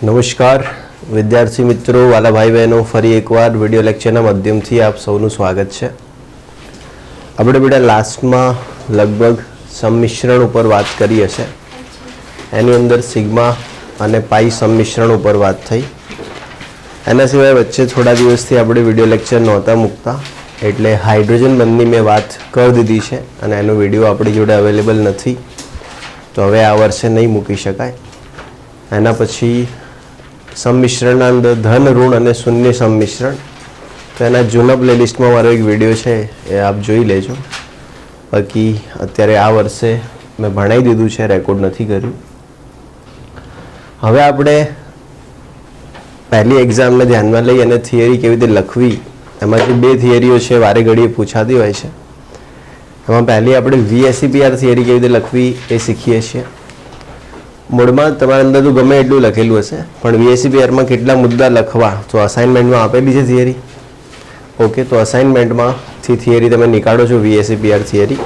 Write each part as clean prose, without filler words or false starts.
નમસ્કાર વિદ્યાર્થી મિત્રો, વાલા ભાઈ બહેનો, ફરી એકવાર વિડીયો લેક્ચરના માધ્યમથી આપ સૌનું સ્વાગત છે. આપણે બેટા લાસ્ટમાં લગભગ સંમિશ્રણ ઉપર વાત કરી હશે. એની અંદર સિગ્મા અને પાઈ સંમિશ્રણ ઉપર વાત થઈ. એના સિવાય વચ્ચે થોડા દિવસથી આપણે વિડીયો લેક્ચર નહોતા મૂકતા, એટલે હાઇડ્રોજન બંધની મેં વાત કરી દીધી છે અને એનો વિડીયો આપણી જોડે અવેલેબલ નથી, તો હવે આ વર્ષે નહીં મૂકી શકાય. એના પછી સંમિશ્રણના અંદર ધન, ઋણ અને શૂન્ય સંમિશ્રણ, તો એના જૂના પ્લેલિસ્ટમાં મારો એક વિડીયો છે, એ આપ જોઈ લેજો. બાકી અત્યારે આ વર્ષે મેં ભણાવી દીધું છે, રેકોર્ડ નથી કર્યું. હવે આપણે પહેલી એક્ઝામને ધ્યાનમાં લઈ અને થિયરી કેવી રીતે લખવી, એમાંથી બે થિયરીઓ છે વારે ઘડીએ પૂછાતી હોય છે. એમાં પહેલી આપણે VSEPR થિયરી કેવી રીતે લખવી એ શીખીએ છીએ. મૂળમાં તમારા અંદર તો ગમે એટલું લખેલું હશે, પણ VSEPRમાં કેટલા મુદ્દા લખવા તો અસાઇનમેન્ટમાં આપેલી છે થિયરી. ઓકે, તો અસાઇનમેન્ટમાંથી થિયરી તમે નીકાળો છો, VSEPR થિયરી.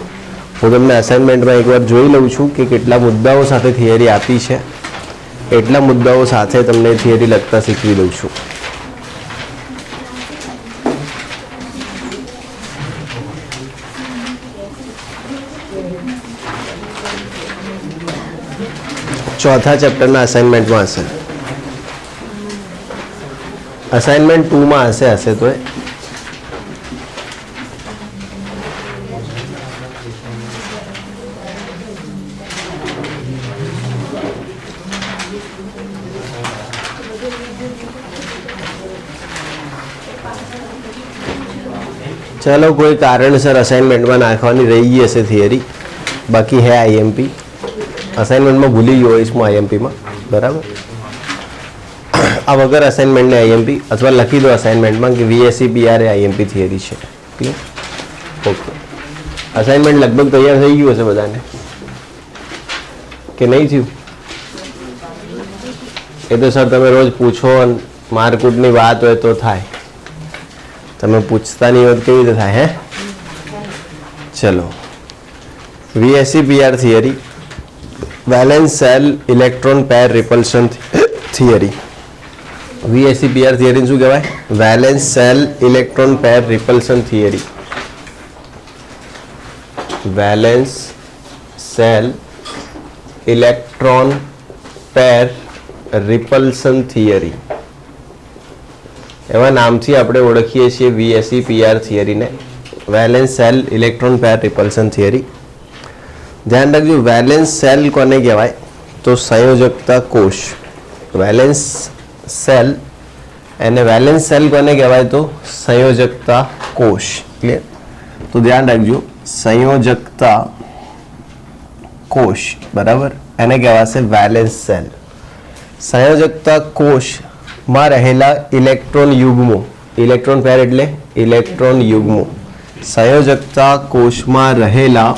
હું તમને અસાઇનમેન્ટમાં એકવાર જોઈ લઉં છું કે કેટલા મુદ્દાઓ સાથે થિયરી આપી છે, એટલા મુદ્દાઓ સાથે તમને થિયરી લખતા શીખવી દઉં છું. ચોથા ચેપ્ટરના અસાઇનમેન્ટમાં હશે, અસાઇનમેન્ટ 2માં હશે તો ચાલો, કોઈ કારણસર અસાઇનમેન્ટમાં નાખવાની રહી ગઈ હશે થિયરી, બાકી હે IMP. અસાઇનમેન્ટમાં ભૂલી ગયો હોઈશમાં IMPમાં, બરાબર. આ વગર અસાઇનમેન્ટને IMP અથવા લખી દો અસાઇનમેન્ટમાં કે VSEPR એ IMP થિયરી છે. ક્લિયર? ઓકે, અસાઇનમેન્ટ લગભગ તૈયાર થઈ ગયું હશે બધાને, કે નહીં થયું? એ તો સર તમે રોજ પૂછો અને મારકૂટની વાત હોય તો થાય, તમે પૂછતા નહીં હોય કેવી રીતે થાય? ચલો, VSEPR theory, valence shell electron pair repulsion theory. VSEPR theory શું કહેવાય? Valence shell electron pair repulsion theory. Valence shell electron pair repulsion theory, એવા નામથી આપણે ઓળખીએ છીએ VSEPR થિયરીને, valence shell electron pair repulsion theory. ધ્યાન રાખજો, વેલેન્સ સેલ કોને કહેવાય? તો સંયોજકતા કોષ. વેલેન્સ સેલ, એને વેલેન્સ સેલ કોને કહેવાય? તો સંયોજકતા કોષ. ક્લિયર? તો ધ્યાન રાખજો, સંયોજકતા કોષ, બરાબર, એને કહેવાશે વેલેન્સ સેલ. સંયોજકતા કોષમાં રહેલા ઇલેક્ટ્રોન યુગ્મો, ઇલેક્ટ્રોન પેર એટલે ઇલેક્ટ્રોન યુગ્મો, સંયોજકતા કોષમાં રહેલા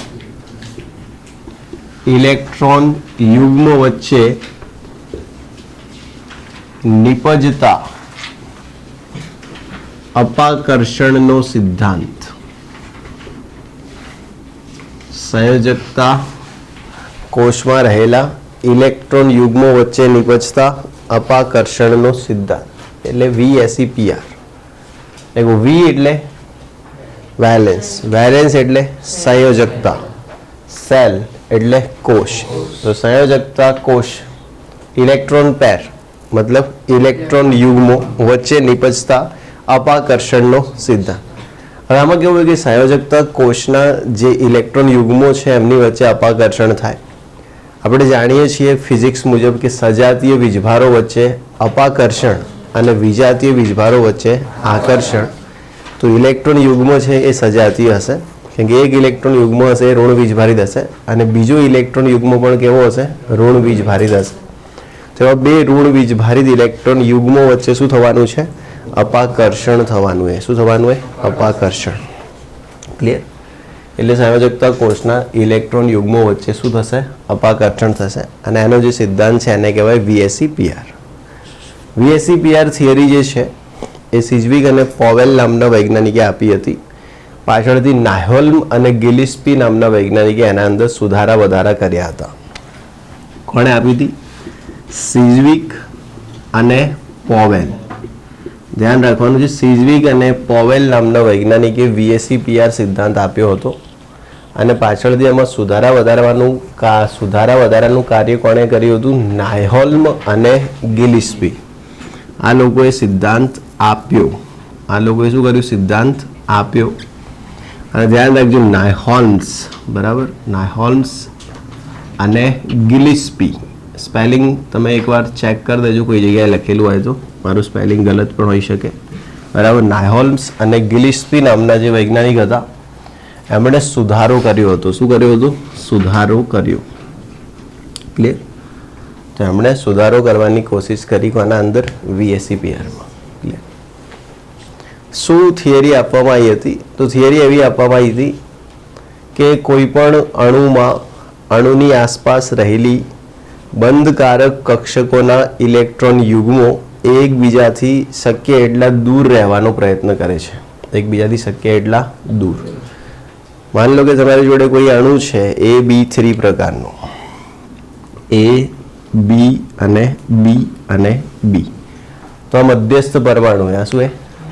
ઇલેક્ટ્રોન યુગ્મો વચ્ચે નિપજતા અપાકર્ષણનો સિદ્ધાંત. સંયોજકતા કોષમાં રહેલા ઇલેક્ટ્રોન યુગ્મો વચ્ચે નિપજતા અપાકર્ષણનો સિદ્ધાંત એટલે VSEPR. V એટલે વેલેન્સ, વેલેન્સ એટલે સંયોજકતા, સેલ એટલે કોષ. તો સંયોજકતા કોષ, ઇલેક્ટ્રોન પેર મતલબ ઇલેક્ટ્રોન યુગ્મો વચ્ચે નિપજતા અપાકર્ષણનો સિદ્ધાંત. હવે આમાં કેવું હોય કે સંયોજકતા કોષના જે ઇલેક્ટ્રોન યુગ્મો છે એમની વચ્ચે અપાકર્ષણ થાય. આપણે જાણીએ છીએ ફિઝિક્સ મુજબ કે સજાતીય વીજભારો વચ્ચે અપાકર્ષણ અને વિજાતીય વીજભારો વચ્ચે આકર્ષણ. તો ઇલેક્ટ્રોન યુગ્મો છે એ સજાતીય હશે, કેમ કે એક ઇલેક્ટ્રોન યુગ્મ હશે એ ઋણ વીજભારિત હશે, અને બીજો ઇલેક્ટ્રોન યુગ્મ પણ કેવો હશે? ઋણ વીજભારિત હશે. તો એવા બે ઋણ વીજભારિત ઇલેક્ટ્રોન યુગ્મો વચ્ચે શું થવાનું છે? અપાકર્ષણ થવાનું. એ શું થવાનું હોય? અપાકર્ષણ. ક્લિયર? એટલે સંયોજકતા કોષના ઇલેક્ટ્રોન યુગ્મો વચ્ચે શું થશે? અપાકર્ષણ થશે. અને એનો જે સિદ્ધાંત છે એને કહેવાય VSEPR. VSEPR થિયરી જે છે એ સિઝવિક અને પોવેલ નામના વૈજ્ઞાનિકે આપી હતી. પાછળથી નાહોલ્મ અને ગિલિસ્પી નામના વૈજ્ઞાનિકે એના અંદર સુધારા વધારા કર્યા હતા. કોણે આપી હતી? સિઝવિક અને પોવેલ. ધ્યાન રાખવાનું છે, સિઝવિક અને પોવેલ નામના વૈજ્ઞાનિકે VSEPR સિદ્ધાંત આપ્યો હતો અને પાછળથી એમાં સુધારા વધારાનું કાર્ય કોણે કર્યું હતું? નાયહોલ્મ અને ગિલિસ્પી. આ લોકોએ સિદ્ધાંત આપ્યો. આ લોકોએ શું કર્યું? સિદ્ધાંત આપ્યો. અને ધ્યાન રાખજો, નાયહોલ્મ્સ, બરાબર, નાયહોલ્મ્સ અને ગિલિસ્પી. સ્પેલિંગ તમે એકવાર ચેક કરી દેજો, કોઈ જગ્યાએ લખેલું હોય તો. મારું સ્પેલિંગ ગલત પણ હોઈ શકે, બરાબર. નાયહોલ્મ્સ અને ગિલિસ્પી નામના જે વૈજ્ઞાનિક હતા એમણે સુધારો કર્યો હતો. શું કર્યો હતો? સુધારો કર્યો. ક્લિયર? તો એમણે સુધારો કરવાની કોશિશ કરી કોના અંદર? VSEPRમાં. ક્લિયર? શું થિયરી આપવામાં આવી હતી? તો થિયરી એવી આપવામાં આવી હતી કે કોઈ પણ અણુની આસપાસ રહેલી બંધકારક કક્ષકોના ઇલેક્ટ્રોન યુગ્મો એકબીજાથી શક્ય એટલા દૂર રહેવાનો પ્રયત્ન કરે છે. એકબીજાથી શક્ય એટલા દૂર. માની લો કે તમારી જોડે કોઈ અણુ છે AB3 પ્રકારનો, A, B અને B અને B. તો આ મધ્યસ્થ પરમાણુ, આ શું?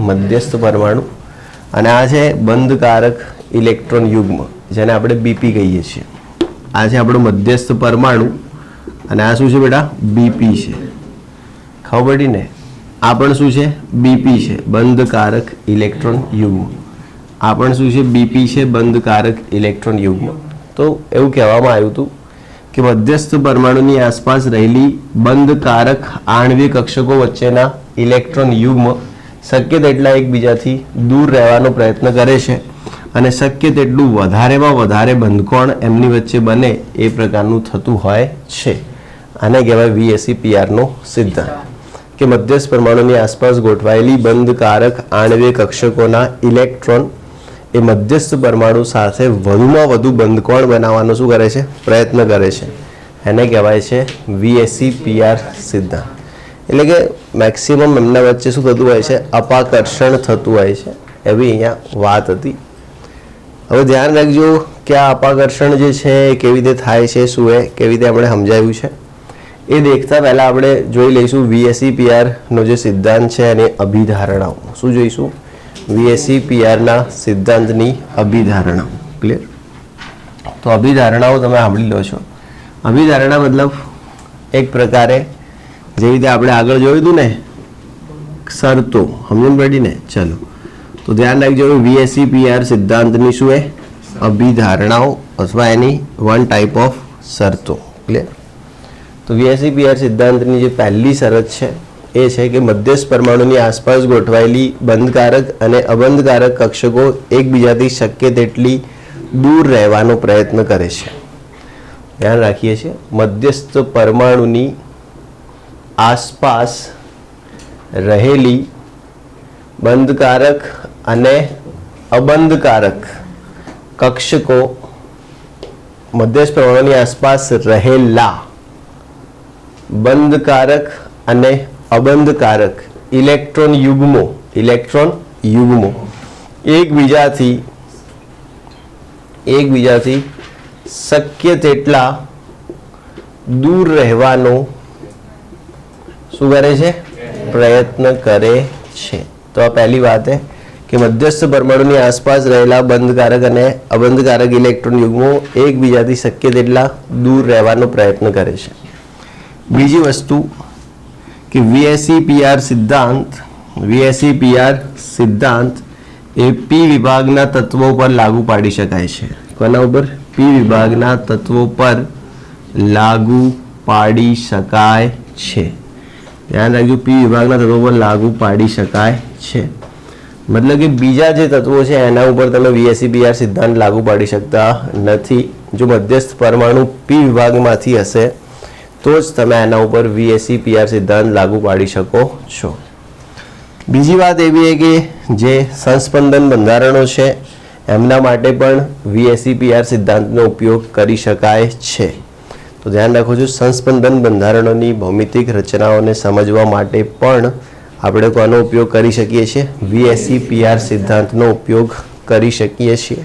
મધ્યસ્થ પરમાણુ. અને આ છે બંધકારક ઇલેક્ટ્રોન યુગ્મ, જેને આપણે BP કહીએ છીએ. આ છે આપણો મધ્યસ્થ પરમાણુ અને આ શું છે બેટા? BP છે. ખબર પડી ને? આ પણ શું છે? BP છે, બંધકારક ઇલેક્ટ્રોન યુગ્મ. આ પણ શું છે? BP છે, બંધકારક ઇલેક્ટ્રોન યુગ્મ. તો એવું કહેવામાં આવ્યું હતું કે મધ્યસ્થ પરમાણુની આસપાસ રહેલી બંધકારક આણ્વિક કક્ષકો વચ્ચેના ઇલેક્ટ્રોન યુગ્મ શક્ય તેટલા એકબીજાથી દૂર રહેવાનો પ્રયત્ન કરે છે અને શક્ય તેટલું વધારેમાં વધારે બંધકોણ એમની વચ્ચે બને એ પ્રકારનું થતું હોય છે. આને કહેવાય VSEPRનો સિદ્ધાંત, કે મધ્યસ્થ પરમાણુની આસપાસ ગોઠવાયેલી બંધકારક આણ્વિક કક્ષકોના ઇલેક્ટ્રોન એ મધ્યસ્થ પરમાણુ સાથે વધુમાં વધુ બંધકોણ બનાવવાનો શું કરે છે? પ્રયત્ન કરે છે. એને કહેવાય છે VSEPR સિદ્ધાંત. એટલે કે મેક્સિમમ એમના વચ્ચે શું થતું હોય છે? અપાકર્ષણ થતું હોય છે. એવી અહીંયા વાત હતી. હવે ધ્યાન રાખજો કે આ અપાકર્ષણ જે છે એ કેવી રીતે થાય છે, શું એ કેવી રીતે આપણે સમજાવ્યું છે એ દેખતા પહેલાં આપણે જોઈ લઈશું VSEPRનો જે સિદ્ધાંત છે એની અભિધારણાઓ. શું જોઈશું? VSEPRના સિદ્ધાંતની અભિધારણાઓ. ક્લિયર? તો અભિધારણાઓ તમે સાંભળી લો છો. અભિધારણા મતલબ એક પ્રકારે જેવી રીતે આપણે આગળ જોયું હતું ને, શરતો. સમજણ પડી ને? ચલો, તો ધ્યાન રાખજો, VSEPR સિદ્ધાંતની શું એ? અભિધારણાઓ અથવા એની વન ટાઈપ ઓફ શરતો. ક્લિયર? તો VSEPR સિદ્ધાંતની જે પહેલી શરત છે એ છે કે મધ્યસ્થ પરમાણુની આસપાસ ગોઠવાયેલી બંધકારક અને અબંધકારક કક્ષકો એકબીજાથી શક્ય તેટલી દૂર રહેવાનો પ્રયત્ન કરે છે. ધ્યાન રાખીએ છીએ, મધ્યસ્થ પરમાણુની આસપાસ રહેલી બંધકારક અને અબંધકારક કક્ષકો મધ્યસ્થ પરમાણુની આસપાસ રહેલા બંધકારક અને અબંધકારક ઇલેક્ટ્રોન યુગ્મો એકબીજાથી શક્ય તેટલા દૂર રહેવાનો શું કરે છે? પ્રયત્ન કરે છે. તો આ પહેલી વાત है કે મધ્યસ્થ પરમાણુની આસપાસ રહેલા બંધકારક અને અબંધકારક ઇલેક્ટ્રોન યુગ્મો એકબીજાથી શક્ય તેટલા દૂર રહેવાનો પ્રયત્ન કરે છે. બીજી વસ્તુ કે VSEPR સિદ્ધાંત એ P વિભાગના તત્વો પર લાગુ પાડી શકાય છે. કોના ઉપર? P વિભાગના તત્વો પર લાગુ પાડી શકાય છે. ધ્યાન રાખજો, P વિભાગના તત્વો પર લાગુ પાડી શકાય છે. મતલબ કે બીજા જે તત્વો છે એના ઉપર તમે VSEPR સિદ્ધાંત લાગુ પાડી શકતા નથી. જો મધ્યસ્થ પરમાણુ P વિભાગમાંથી હશે તો જ તમે એના ઉપર VSEPR સિદ્ધાંત લાગુ પાડી શકો છો. બીજી વાત એવી છે કે જે સંસ્પંદન બંધારણો છે એમના માટે પણ VSEPR સિદ્ધાંતનો ઉપયોગ કરી શકાય છે. તો ધ્યાન રાખો છો, સંસ્પંદન બંધારણોની ભૌમિતિક રચનાઓને સમજવા માટે પણ આપણે કોનો ઉપયોગ કરી શકીએ છીએ? VSEPR સિદ્ધાંતનો ઉપયોગ કરી શકીએ છીએ.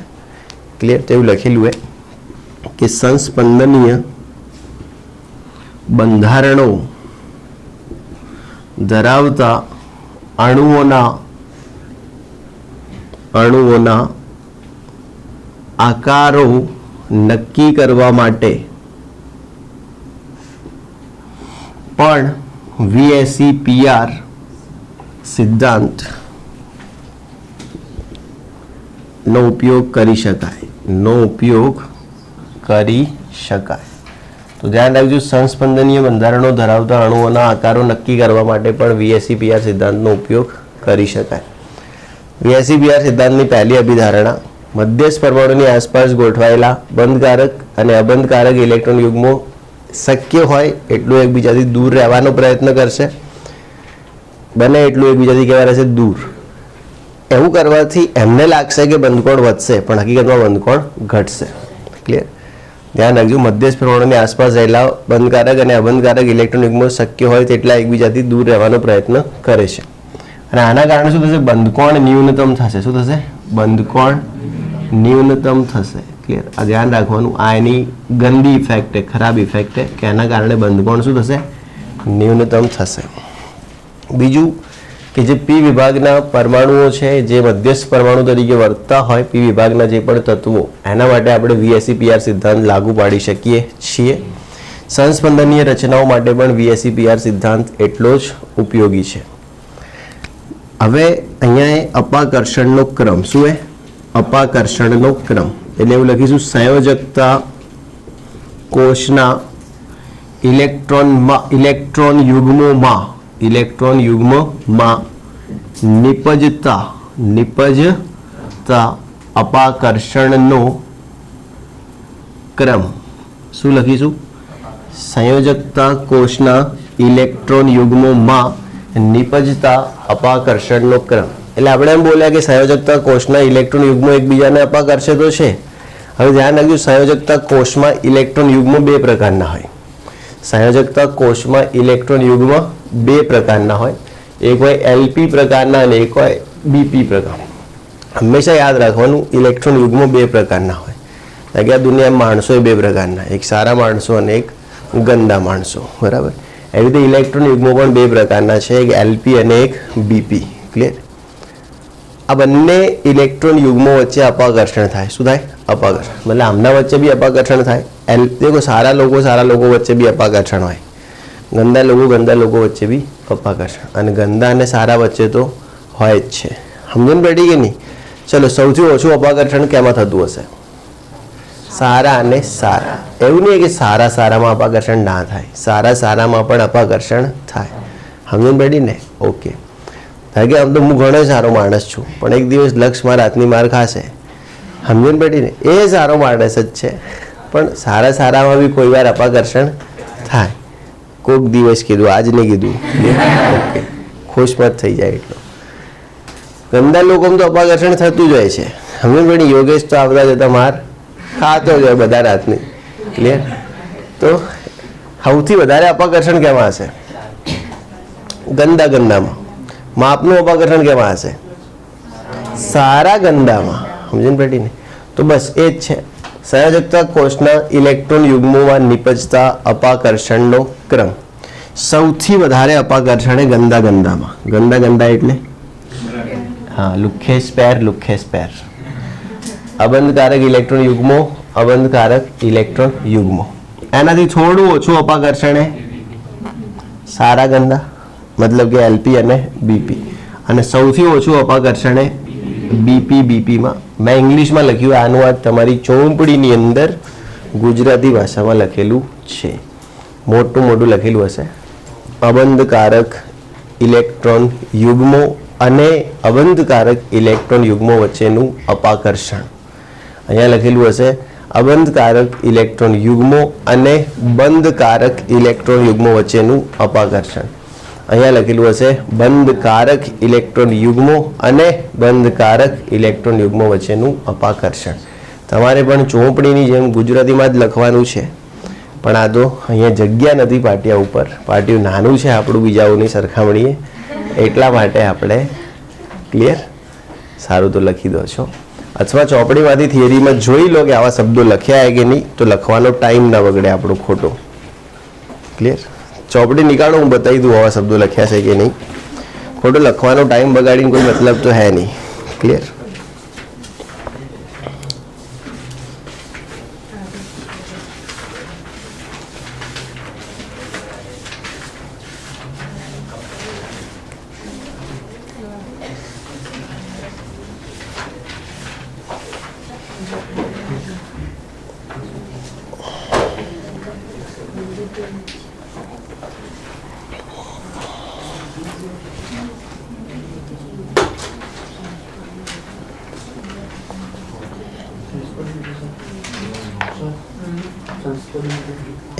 ક્લિયર? તેવું લખેલું છે કે સંસ્પંદનીય બંધારણો ધરાવતા અણુઓના આકારો નક્કી કરવા માટે પણ VSEPR સિદ્ધાંત નો ઉપયોગ કરી શકાય તો ધ્યાન રાખજો સંસ્પંદનીય બંધારણો ધરાવતા અણુઓના આકારો નક્કી કરવા માટે પણ VSEPR સિદ્ધાંતનો ઉપયોગ કરી શકાય. VSEPR સિદ્ધાંતની પહેલી અભિધારણા મધ્યસ્થ પરમાણુની આસપાસ ગોઠવાયેલા બંધકારક અને અબંધકારક ઇલેક્ટ્રોન યુગ્મો શક્ય હોય એટલું એકબીજાથી દૂર રહેવાનો પ્રયત્ન કરશે, બને એટલું એકબીજાથી કેવા રહેશે? દૂર. એવું કરવાથી એમને લાગશે કે બંધકોણ વધશે, પણ હકીકતમાં બંધકોણ ઘટશે. ક્લિયર? ધ્યાન રાખજો, મધ્યસ્થ પરમાણુની આસપાસ રહેલા બંધકારક અને અબંધકારક ઇલેક્ટ્રોન યુગ્મો શક્ય હોય તેટલા એકબીજાથી દૂર રહેવાનો પ્રયત્ન કરે છે. અને આના કારણે શું થશે? બંધકોણ ન્યૂનતમ થશે. શું થશે? બંધકોણ ન્યૂનતમ થશે. ક્લિયર? આ ધ્યાન રાખવાનું. આ એની ગંદી ઇફેક્ટ છે, ખરાબ ઇફેક્ટ છે કે એના કારણે બંધકોણ શું થશે? ન્યૂનતમ થશે. બીજું કે જે પી વિભાગના પરમાણુઓ છે જે મધ્યસ્થ પરમાણુ તરીકે વર્તતા હોય, પી વિભાગના જે પણ તત્વો, એના માટે આપણે VSEPR સિદ્ધાંત લાગુ પાડી શકીએ છીએ. સંસ્પંદનીય રચનાઓ માટે પણ VSEPR સિદ્ધાંત એટલો જ ઉપયોગી છે. હવે અહીંયા અપાકર્ષણનો ક્રમ શું છે? અપાકર્ષણનો ક્રમ એટલે એવું લખીશું સંયોજકતા કોષના ઇલેક્ટ્રોન યુગ્મોમાં નિપજતા અપાકર્ષણનો ક્રમ. શું લખીશું? સંયોજકતા કોષના ઇલેક્ટ્રોન યુગ્મોમાં નિપજતા અપાકર્ષણનો ક્રમ. એટલે આપણે એમ બોલ્યા કે સંયોજકતા કોષના ઇલેક્ટ્રોન યુગ્મો એકબીજાને અપાકર્ષે તો છે. હવે ધ્યાન રાખજો, સંયોજકતા કોષમાં ઇલેક્ટ્રોન યુગ્મો બે પ્રકારના હોય. સંયોજકતા કોષમાં ઇલેક્ટ્રોન યુગ્મ બે પ્રકારના હોય. એક હોય LP પ્રકારના અને એક હોય BP પ્રકારના. હંમેશા યાદ રાખવાનું, ઇલેક્ટ્રોન યુગ્મો બે પ્રકારના હોય. કારણ કે આ દુનિયામાં માણસો બે પ્રકારના, એક સારા માણસો અને એક ગંદા માણસો. બરાબર? એવી રીતે ઇલેક્ટ્રોન યુગ્મો પણ બે પ્રકારના છે, એક LP અને એક BP. ક્લિયર? આ બંને ઇલેક્ટ્રોન યુગ્મો વચ્ચે અપાકર્ષણ થાય. શું થાય? અપાકર્ષણ. મતલબ આમના વચ્ચે બી અપાકર્ષણ થાય. દેખો, સારા લોકો વચ્ચે બી અપાકર્ષણ હોય, ગંદા લોકો વચ્ચે બી અપાકર્ષણ, અને ગંદા અને સારા વચ્ચે તો હોય જ છે. સમજણ પડી કે નહીં? ચલો, સૌથી ઓછું અપાકર્ષણ કેમાં થતું હશે? સારા અને સારા. એવું નહીં કે સારામાં અપાકર્ષણ ના થાય, સારામાં પણ અપાકર્ષણ થાય. સમજણ પડી ને? ઓકે. કારણ કે આમ તો હું ઘણો સારો માણસ છું, પણ એક દિવસ લક્ષમાં રાતની માર ખાશે. સમજણ પડી ને? એ સારો માણસ જ છે, પણ સારામાં બી કોઈ વાર અપાકર્ષણ થાય. કોઈક દિવસ કીધું, આજ નહીં કીધું. ઓકે, ખુશમત થઈ જાય એટલો. ગંદા લોકોમાં તો અપાકર્ષણ થતું જ હોય છે. સમજણ પડી? યોગેશ તો આવતા જતા માર ખાતો જ હોય બધા રાતની. ક્લિયર? તો સૌથી વધારે અપાકર્ષણ કેમાં હશે? ગંદામાં. માપનું અપાકર્ષણ કેમાં હશે? સારા ગંદામાં. સમજણ પડી ને? તો બસ એ જ છે. સંયોજકતા કોષના ઇલેક્ટ્રોન યુગ્મોમાં નિપજતા અપાકર્ષણનો ક્રમ. સૌથી વધારે અપાકર્ષણ એ ગંદામાં. ગંદા એટલે હા, લુખ્ખેસ પેર. અબંધકારક ઇલેક્ટ્રોન યુગ્મો. એનાથી થોડું ઓછું અપાકર્ષણ એ સારા ગંદા, મતલબ કે LP અને BP. અને સૌથી ઓછું અપાકર્ષણ એ BPમાં. મેં ઇંગ્લિશમાં લખ્યું, આનું આ તમારી ચોપડીની અંદર ગુજરાતી ભાષામાં લખેલું છે. મોટું લખેલું હશે. અબંધકારક ઇલેક્ટ્રોન યુગ્મો અને અબંધકારક ઇલેક્ટ્રોન યુગ્મો વચ્ચેનું અપાકર્ષણ. અહીંયા લખેલું હશે અબંધકારક ઇલેક્ટ્રોન યુગ્મો અને બંધકારક ઇલેક્ટ્રોન યુગ્મો વચ્ચેનું અપાકર્ષણ. અહીંયા લખેલું હશે બંધકારક ઇલેક્ટ્રોન યુગ્મો અને બંધકારક ઇલેક્ટ્રોન યુગ્મો વચ્ચેનું અપાકર્ષણ. તમારે પણ ચોપડીની જેમ ગુજરાતીમાં જ લખવાનું છે, પણ આ તો અહીંયા જગ્યા નથી પાટિયા ઉપર. પાટિયું નાનું છે આપણું બીજાઓની સરખામણીએ, એટલા માટે આપણે ક્લિયર સારું તો લખી દો છો. અથવા ચોપડીમાંથી થિયરીમાં જોઈ લો કે આવા શબ્દો લખ્યા કે નહીં, તો લખવાનો ટાઈમ ના બગડે આપણો ખોટો. ક્લિયર? ચોપડી નીકાળો, હું બતાવી દઉં આવા શબ્દો લખ્યા છે કે નહીં. ખોટો લખવાનો ટાઈમ બગાડીને કોઈ મતલબ તો હે નહીં. ક્લિયર?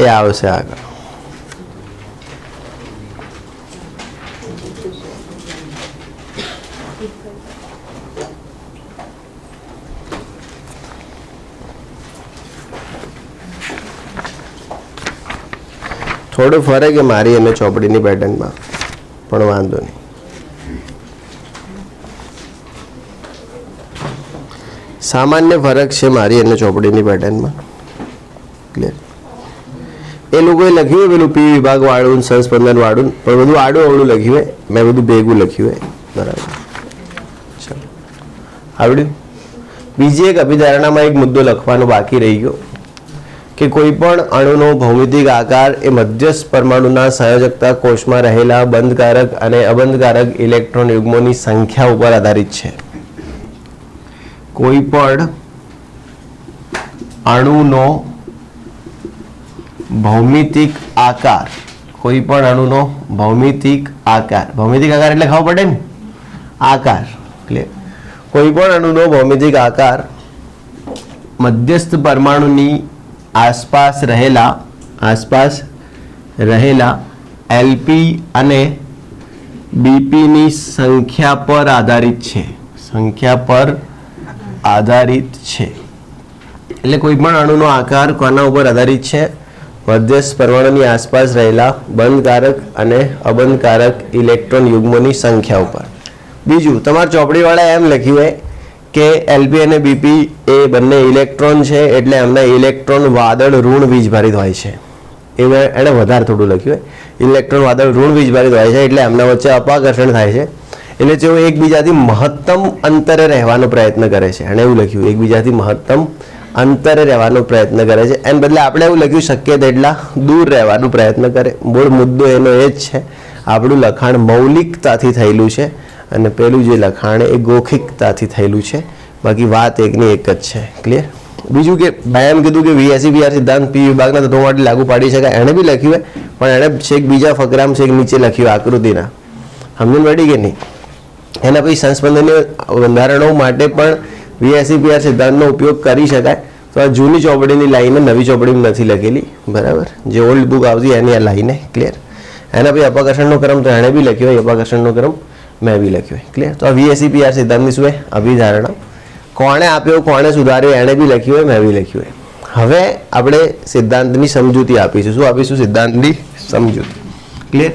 એ આવશે આગળ. થોડો ફરક એ મારી અને ચોપડીની પેટર્નમાં, પણ વાંધો નહીં. સામાન્ય ફરક છે મારી અને ચોપડીની પેટર્નમાં. ક્લિયર? એ લોકોએ લખ્યું પેલું પી વિભાગ વાળું, સંસ્પંદન વાળું, પણ બધું આડું અવળું લખ્યું હોય, મેં બધું ભેગું લખ્યું હોય. બરાબર, ચાલો આવડ્યું. બીજી એક અભિધારણામાં એક મુદ્દો લખવાનો બાકી રહી ગયો કે કોઈ પણ અણુનો ભૌમિતિક આકાર એ મધ્યસ્થ પરમાણુના સંયોજકતા કોષમાં રહેલા બંધકારક અને અબંધકારક ઇલેક્ટ્રોન યુગ્મોની સંખ્યા ઉપર આધારિત છે. કોઈ પણ અણુનો ભૌમિતિક આકાર, કોઈ પણ અણુનો ભૌમિતિક આકાર, ભૌમિતિક આકાર એટલે ખબર પડે ને, આકાર. ક્લિયર? કોઈ પણ અણુનો ભૌમિતિક આકાર મધ્યસ્થ પરમાણુની આસપાસ રહેલા એલપી અને બીપીની સંખ્યા પર આધારિત છે. સંખ્યા પર આધારિત છે એટલે કોઈ પણ અણુનો આકાર કોના ઉપર આધારિત છે? મધ્યસ્થ પરમાણુની આસપાસ રહેલા બંધકારક અને અબંધકારક ઇલેક્ટ્રોન યુગ્મોની સંખ્યા ઉપર. બીજું, તમારા ચોપડીવાળા એમ લખ્યું હોય કે એલપી અને બીપી એ બંને ઇલેક્ટ્રોન છે એટલે એમના ઇલેક્ટ્રોન વાદળ ઋણ વીજભારિત હોય છે. એણે વધારે થોડું લખ્યું હોય, ઇલેક્ટ્રોન વાદળ ઋણ વીજભારિત હોય છે એટલે એમના વચ્ચે અપાકર્ષણ થાય છે, એટલે તેઓ એકબીજાથી મહત્તમ અંતરે રહેવાનો પ્રયત્ન કરે છે. એણે એવું લખ્યું એકબીજાથી મહત્તમ અંતરે રહેવાનો પ્રયત્ન કરે છે. એને બદલે આપણે એવું લખ્યું શક્ય તેટલા દૂર રહેવાનો પ્રયત્ન કરે. મૂળ મુદ્દો એનો એ જ છે. આપણું લખાણ મૌલિકતાથી થયેલું છે અને પેલું જે લખાણ એ ગોખિકતાથી થયેલું છે. બાકી વાત એકની એક જ છે. ક્લિયર? બીજું કે ભાઈ એમ કીધું કે VSEPR સિદ્ધાંત પી વિભાગના તત્વો માટે લાગુ પાડી શકાય. એણે બી લખ્યું હોય, પણ એણે છેક બીજા ફકરામાં છેક નીચે લખ્યું આકૃતિના. સમજણ પડી કે નહીં? એના પછી સંસ્પંદનીય બંધારણો માટે પણ VSEPR સિદ્ધાંતનો ઉપયોગ કરી શકાય. તો આ જૂની ચોપડીની લાઈને નવી ચોપડીમાં નથી લખેલી. બરાબર, જે ઓલ્ડ બુક આવતી એની આ લાઈને. ક્લિયર? એના પછી અપાકર્ષણનો ક્રમ તો એણે બી લખ્યો હોય, અપાકર્ષણનો ક્રમ મેં બી લખ્યો હોય. ક્લિયર? તો આ VSEPR સિદ્ધાંતની શું હોય? અભિધારણા. કોણે આપ્યો, કોણે સુધાર્યો, એણે બી લખ્યું હોય, મેં બી લખ્યું હોય. હવે આપણે સિદ્ધાંતની સમજૂતી આપીશું. શું આપીશું? સિદ્ધાંતની સમજૂતી. ક્લિયર?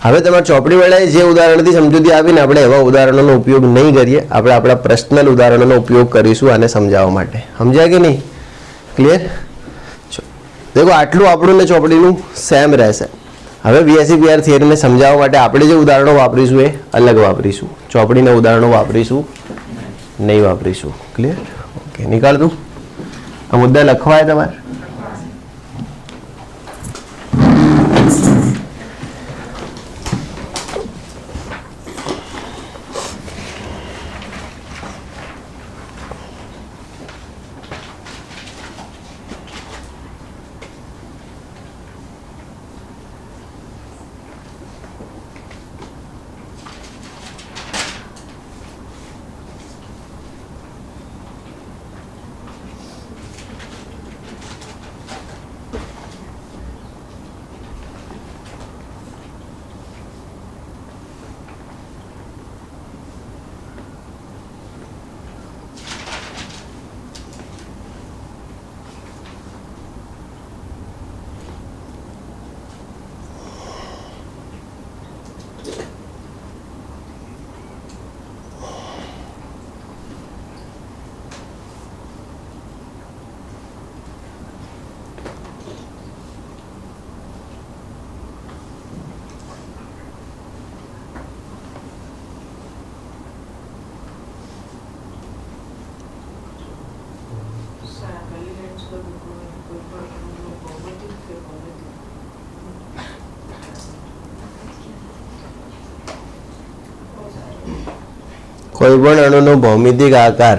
હવે તમારા ચોપડી વડાએ જે ઉદાહરણથી સમજૂતી આપીને આપણે એવા ઉદાહરણોનો ઉપયોગ નહીં કરીએ. આપણે આપણા પર્સનલ ઉદાહરણોનો ઉપયોગ કરીશું આને સમજાવવા માટે. સમજ્યા કે નહીં? ક્લિયર? દેખો આટલું આપણું ને ચોપડીનું સેમ રહેશે. હવે VSEPR થિયરીને સમજાવવા માટે આપણે જે ઉદાહરણો વાપરીશું એ અલગ વાપરીશું. ચોપડીના ઉદાહરણો વાપરીશું નહીં વાપરીશું. ક્લિયર? ઓકે, નીકાળ દઉં. આ મુદ્દા લખવાય તમારે. કોઈ પણ અણુનો ભૌમિતિક આકાર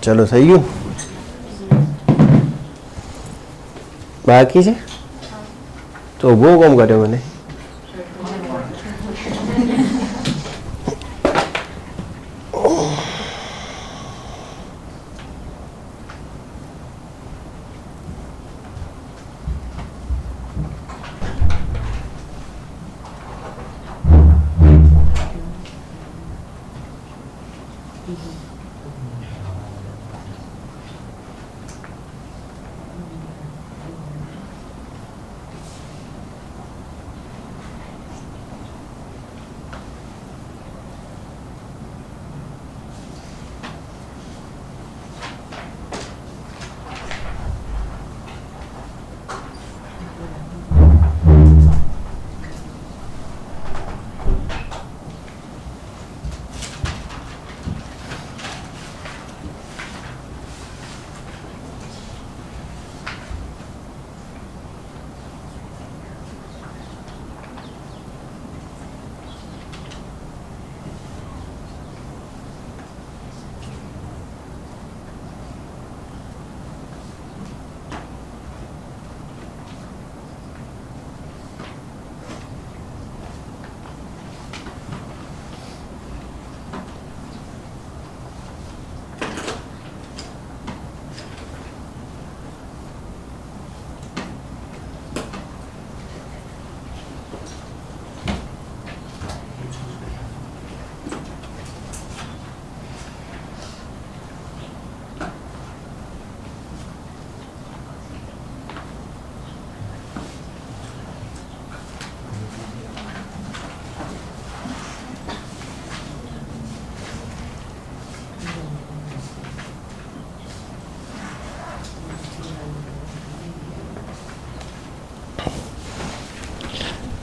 चलो થઈ ગયું બાકી છે તો બહુ કામ કર્યો મને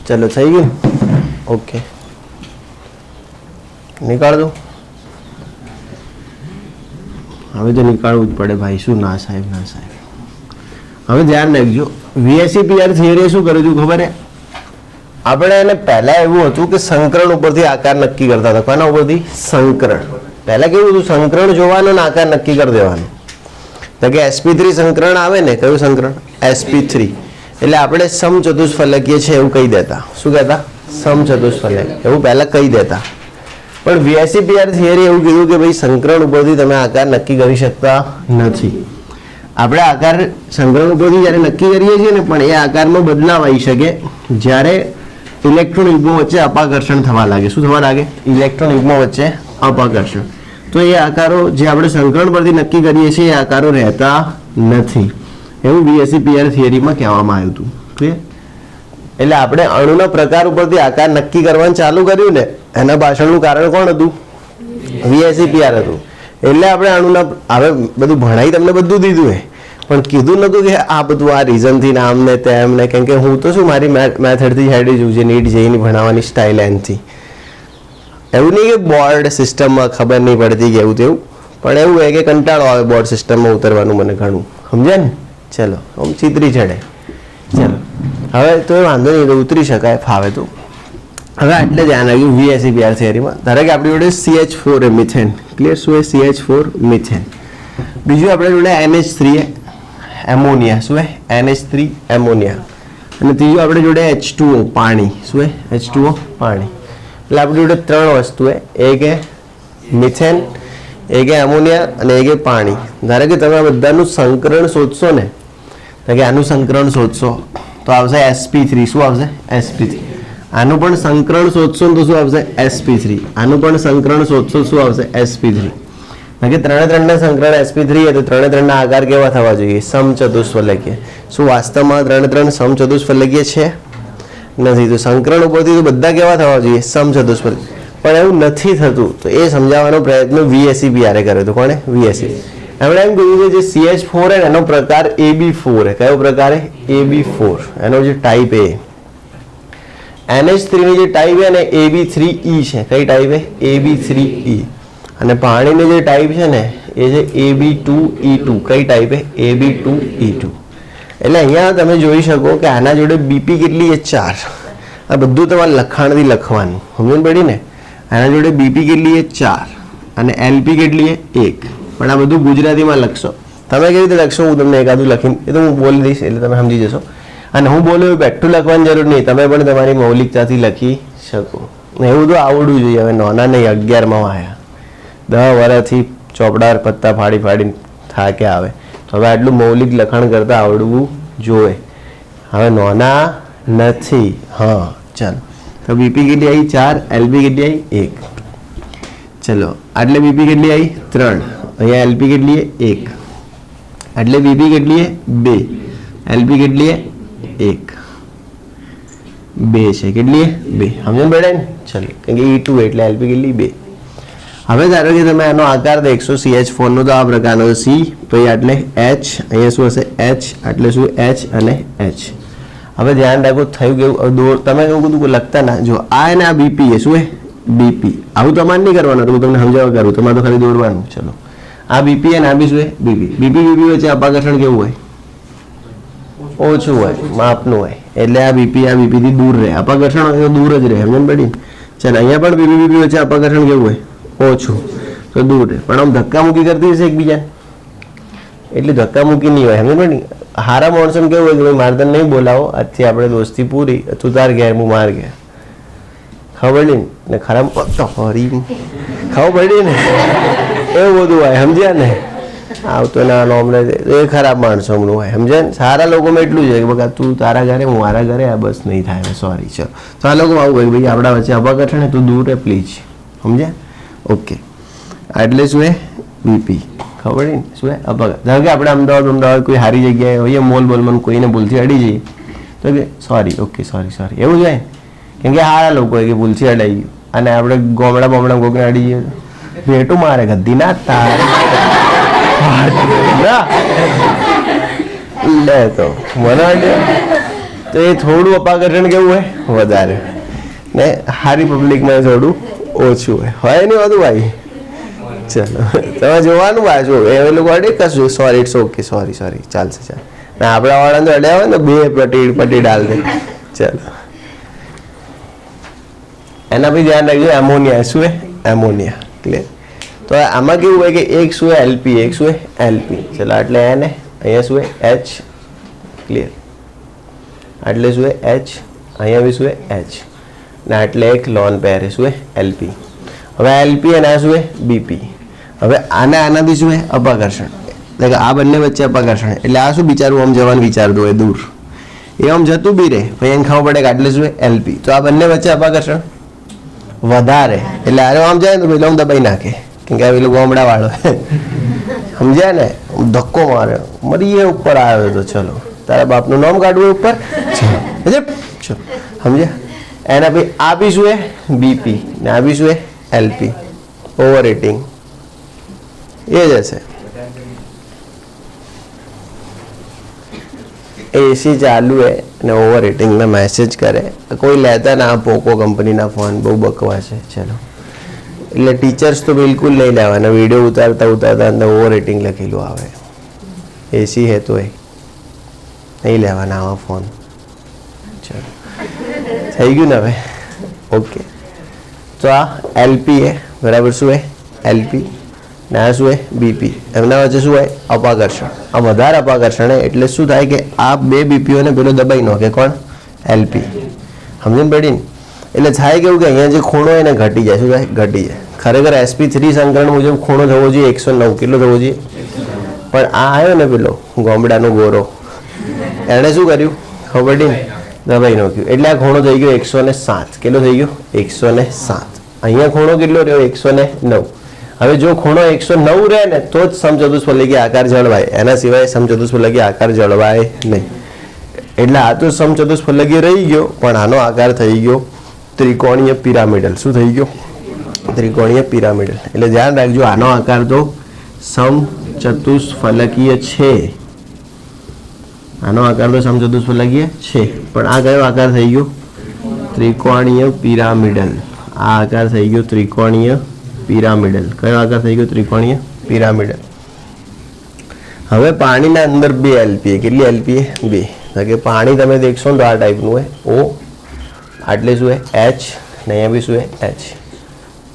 चलो થઈ ગયું ઓકે निकाल दो હવે તો નીકાળવું જ પડે ભાઈ શું ના સાહેબ ના સાહેબ હવે ધ્યાન રાખજો VSEPR થિયરી શું કર્યું હતું ખબર હે આપણે એને પહેલા એવું હતું કે સંકરણ ઉપરથી આકાર નક્કી કરતા હતા કોના ઉપરથી સંકરણ પહેલા કેવું હતું સંકરણ જોવાનો અને આકાર નક્કી કરી દેવાનો તો કે sp3 સંકરણ આવે ને કયું સંકરણ sp3 એટલે આપણે સમચતુષ્ફલકીય છે એવું કહી દેતા શું કહેતા સમચતુષ્ફલક એવું પહેલા કહી દેતા પણ VSEPR થિયરી એવું કીધું કે ભાઈ સંકરણ ઉપરથી તમે આકાર નક્કી કરી શકતા નથી આપણે આકાર સંકરણ ઉપરથી જ્યારે નક્કી કરીએ છીએ ને પણ એ આકારમાં બદલાવ આવી શકે જ્યારે ઇલેક્ટ્રોન યુગ્મો વચ્ચે અપાકર્ષણ થવા લાગે શું થવા લાગે ઇલેક્ટ્રોન યુગ્મો વચ્ચે અપાકર્ષણ તો એ આકારો જે આપણે સંકરણ પરથી નક્કી કરીએ છીએ એ આકારો રહેતા નથી એવું VSEPR થિયરીમાં કહેવામાં આવ્યું હતું ક્લિયર એટલે આપણે અણુના પ્રકાર ઉપરથી આકાર નક્કી કરવાનું ચાલુ કર્યું ને એના પાછળનું કારણ કોણ હતું VSEPR હતું એટલે આપણે અણુના હવે બધું ભણાઈ તમને બધું દીધું હે પણ કીધું નતું કે આ બધું આ રીઝનથી નામ ને તેમ ને કેમ કે હું તો શું મારી મેથડથી હેડી જઉં છે નીટ જેઈની ભણાવવાની સ્ટાઇલ એનથી એવું નહીં કે બોર્ડ સિસ્ટમમાં ખબર નહીં પડતી કે એવું તેવું પણ એવું હોય કે કંટાળો આવે બોર્ડ સિસ્ટમમાં ઉતરવાનું મને ઘણું સમજ્યા ને ચલો આમ ચીતરી ચડે ચલો હવે તો એ વાંધો નહીં તો ઉતરી શકાય ફાવે તો હવે આટલે ધ્યાન આવ્યું VSEPR થિયરીમાં. ધારો કે આપણી જોડે CH4 મિથેન, ક્લિયર? શું છે? CH4 methane. બીજું આપણે જોડે NH3 એમોનિયા. શું છે? NH3 ammonia. અને ત્રીજું આપણે જોડે H2O પાણી. શું છે? H2O પાણી. એટલે આપણી જોડે ત્રણ વસ્તુ છે, એક એ મિથેન, એક એ એમોનિયા અને એક એ પાણી. ધારો કે તમે આ બધાનું સંકરણ શોધશો ને, તો કે આનું સંકરણ શોધશો તો આવશે sp3. શું આવશે? sp3. આનું પણ સંકરણ શોધશો ને તો શું આવશે? sp3. આનું પણ સંકરણ શોધશો શું આવશે? sp3. કે ત્રણે ત્રણના સંકરણ sp3 તો ત્રણે ત્રણના આકાર કેવા થવા જોઈએ? સમચતુષ્ફલકીય. શું વાસ્તવમાં ત્રણે ત્રણ સમચતુષ્ફલકીય છે? નથી. તો સંકરણ ઉપરથી તો બધા કેવા થવા જોઈએ? સમચતુષ્ફલકીય. પણ એવું નથી થતું, તો એ સમજાવવાનો પ્રયત્ન VSEPR કર્યો હતો. કોણે? VSE. એમણે એમ કહ્યું કે જે CH4 છે એનો પ્રકાર AB4 છે. કયો પ્રકાર છે? AB4. એનો જે ટાઈપ એ NH3 ની જે ટાઈપ છે ને AB3E છે. કઈ ટાઈપ છે? AB3E. અને પાણીની જે ટાઈપ છે ને એ છે AB2E2. કઈ ટાઈપ છે? AB2E2. એટલે અહીંયા તમે જોઈ શકો કે આના જોડે BP કેટલી છે? 4. આ બધું તમારે લખાણથી લખવાનું, સમજણ પડી ને? આના જોડે BP કેટલી છે? 4. અને LP કેટલી છે? 1. પણ આ બધું ગુજરાતીમાં લખશો. તમે કેવી રીતે લખશો હું તમને એકાદું લખીને એ તો હું બોલી દઈશ એટલે તમે સમજી જશો. અને હું બોલ્યો બેઠું લખવાની જરૂર નહીં, તમે પણ તમારી મૌલિકતાથી લખી શકો. એવું તો આવડવું જોઈએ. હવે નાના નહીં, 11માં આવ્યા, 10 વર્ષથી ચોપડા પત્તા ફાડી ફાડીને થાકે આવે, તો હવે આટલું મૌલિક લખાણ કરતાં આવડવું જોઈએ. હવે નાના નથી. હા ચાલો. તો BP કેટલી આવી? 4. LP કેટલી આવી? 1. ચલો આટલે BP કેટલી આવી? 3. અહીંયા LP કેટલી છે? 1. એટલે BP કેટલી છે? 2. LP કેટલી છે? 1. 2 છે. કેટલી છે? 2. સમજણ પડે ને? ચલો, કેમ કે E2 એટલે LP કેટલી? 2. હવે ધારો કે તમે આનો આકાર દેખશો CH4 નો, તો આ પ્રકારનો C, પછી આટલે H, અહીંયા શું હશે? H, આટલે શું? H અને H. હવે ધ્યાન રાખો થયું કેવું? તમે એવું બધું લખતા ના જો. આ અને આ BP છે. શું છે? BP. આવું તમારે નહીં કરવાનું, તો હું તમને સમજાવવા કરું, તમારે તો ખાલી દોરવાનું. ચલો, આ BP અને આ બી શું છે? BP. BP વચ્ચે અપાકર્ષણ કેવું હોય? ઓછું હોય, માપનું હોય. એટલે આ BP થી દૂર રહે. અપાકર્ષણ હોય તો દૂર જ રહે. સમજણ પડી? ચાલો, અહીંયા પણ BP વચ્ચે અપાકર્ષણ કેવું હોય? ઓછું, તો દૂર રહે. પણ આમ ધક્કા મૂકી કરતી હશે એકબીજા, એટલે ધક્કા મૂકી નહીં હોય. સમજ પડી? હારા માણસોને કેવું હોય કે ભાઈ મારે તને નહીં બોલાવો, આજથી આપણે દોસ્તી પૂરી, તું તાર ઘેર હું માર ઘેર. ખબર પડી ને? ખરાબ હરી ખબર પડી ને? એવું બધું હોય. સમજ્યા ને? આવતો ના નોમરે એ ખરાબ માણસો હમણાં હોય. સમજ્યા ને? સારા લોકોમાં એટલું છે કે બકા તું તારા ઘરે હું મારા ઘરે, આ બસ નહીં થાય. સોરી. ચલો, તો આ લોકો આવું હોય ભાઈ આપણા વચ્ચે અપાકર્ષણ, તું દૂર રહે પ્લીઝ. સમજ્યા? ઓકે. એટલે શું એ? BP. ખબર ને? શું એ? અપાકર્ષણ. ધારો કે આપણે અમદાવાદ કોઈ સારી જગ્યાએ હોઈએ, મોલ બોલમાં કોઈને ભૂલથી અડી જઈએ, તો કે સોરી, ઓકે સોરી, એવું જાય. કેમ કે સારા લોકો હોય કે ભૂલથી અડાઈ ગયું. અને આપણે ગોમડા બોમડા કોઈને અડી જઈએ, ભેટું મારે ગદ્દી ના તારે લે તો મને તો એ થોડું અપાકર્ષણ કેવું હોય? વધારે. ને સારી પબ્લિકમાં થોડું ઓછું હોય નહીં બધું ભાઈ. ચલો, તમે જોવાનું પાછું એ લોકો અડે કશું સોરી, ઇટ્સ ઓકે, સોરી, ચાલશે. ચાલ ને આપણા વાળાને તો અડ્યા હોય ને 2 પટ્ટી ડાલ દે. ચલો, એના પછી ધ્યાન રાખજો. એમોનિયા. શું છે? એમોનિયા. ક્લિયર? તો આમાં કેવું હોય કે એક શું છે? LP, એક શું છે? LP. ચલો, એટલે એને અહીંયા શું છે? H. ક્લિયર? એટલે શું છે? H. અહીંયા બી શું છે? H. ને એટલે એક લોન પેર શું છે? LP. હવે LP અને આ શું છે? BP. હવે આનાથી શું છે? અપાકર્ષણ. એટલે આ બંને વચ્ચે અપાકર્ષણ. એટલે આ શું બિચારું આમ જવાનું વિચારતું હોય દૂર, એ આમ જતું બી રહે, પછી એને ખબર પડે કે આટલે શું છે? LP. તો આ બંને વચ્ચે અપાકર્ષણ વધારે. એટલે આરે આમ જાય ને પેલો આમ દબાઈ નાખે, કેમ કે પેલો ગોમડા વાળો. સમજ્યા ને? ધક્કો મારે મરીએ ઉપર આવ્યો તો. ચલો, તારા બાપનું નામ કાઢવું ઉપર. ચલો, સમજ્યા? એના પછી આ બી શું છે? BP. ને આ બી શું છે? LP. ઓવર રેટિંગ એ જ હશે. એસી ચાલુ હે ને ઓવર રેટિંગના મેસેજ કરે. કોઈ લેતા ના, પોકો કંપનીના ફોન બહુ બકવાસ છે. ચલો, એટલે ટીચર્સ તો બિલકુલ નહીં લેવાના. વિડીયો ઉતારતા અંદર ઓવર રેટિંગ લખેલું આવે. એસી હે તો એ નહીં લેવાના આવા ફોન. ચલો, થઈ ગયું ને? હવે ઓકે, તો આ એલપી है બરાબર, શું है એલપી, ને આ શું है બીપી, એમના વચ્ચે શું હોય અપાકર્ષણ, આ વધારે અપાકર્ષણ એટલે શું થાય કે આ બે બીપીઓને પેલો દબાઈ નાખે, કોણ એલપી, સમજણ પડી ને? એટલે થાય કેવું કે અહીંયા જે ખૂણો હોય ને ઘટી જાય, શું થાય ઘટી જાય. ખરેખર sp3 સંકરણ મુજબ ખૂણો થવો જોઈએ 109, કેટલો થવો જોઈએ, પણ આ આવ્યો ને પેલો ગોમડાનો ગોરો, એણે શું કર્યું ખબર પડી ને, દબાઈ નાખ્યું, એટલે આ ખૂણો થઈ ગયો 107. કેટલો થઈ ગયો 107. અહીંયા ખૂણો કેટલો રહ્યો 109. હવે જો ખૂણો 109 રહે ને તો જ સમચતુષ્ફલકીય આકાર જળવાય, એના સિવાય સમચતુષ્ફલકીય આકાર જળવાય નહીં. એટલે આ તો સમચતુષ્ફલકીય રહી ગયો, પણ આનો આકાર થઈ ગયો ત્રિકોણીય પિરામિડલ. શું થઈ ગયો ત્રિકોણીય પિરામિડલ. એટલે ધ્યાન રાખજો, આનો આકાર તો સમચતુષ્ફલકીય છે, આનો આકાર તો સમચતુષ્ફલકીય છે, પણ આ કયો આકાર થઈ ગયો ત્રિકોણીય પિરામિડલ. આ આકાર થઈ ગયો ત્રિકોણીય પિરામિડલ. કયો આકાર થઈ ગયો ત્રિકોણીય પિરામિડલ. હવે પાણીના અંદર બે એલપીએ, કેટલી એલપીએ બે, કે પાણી તમે દેખશો ને તો આ ટાઈપનું હોય ઓ, આટલે શું હે એચ, ને અહીંયા બી શું હે એચ.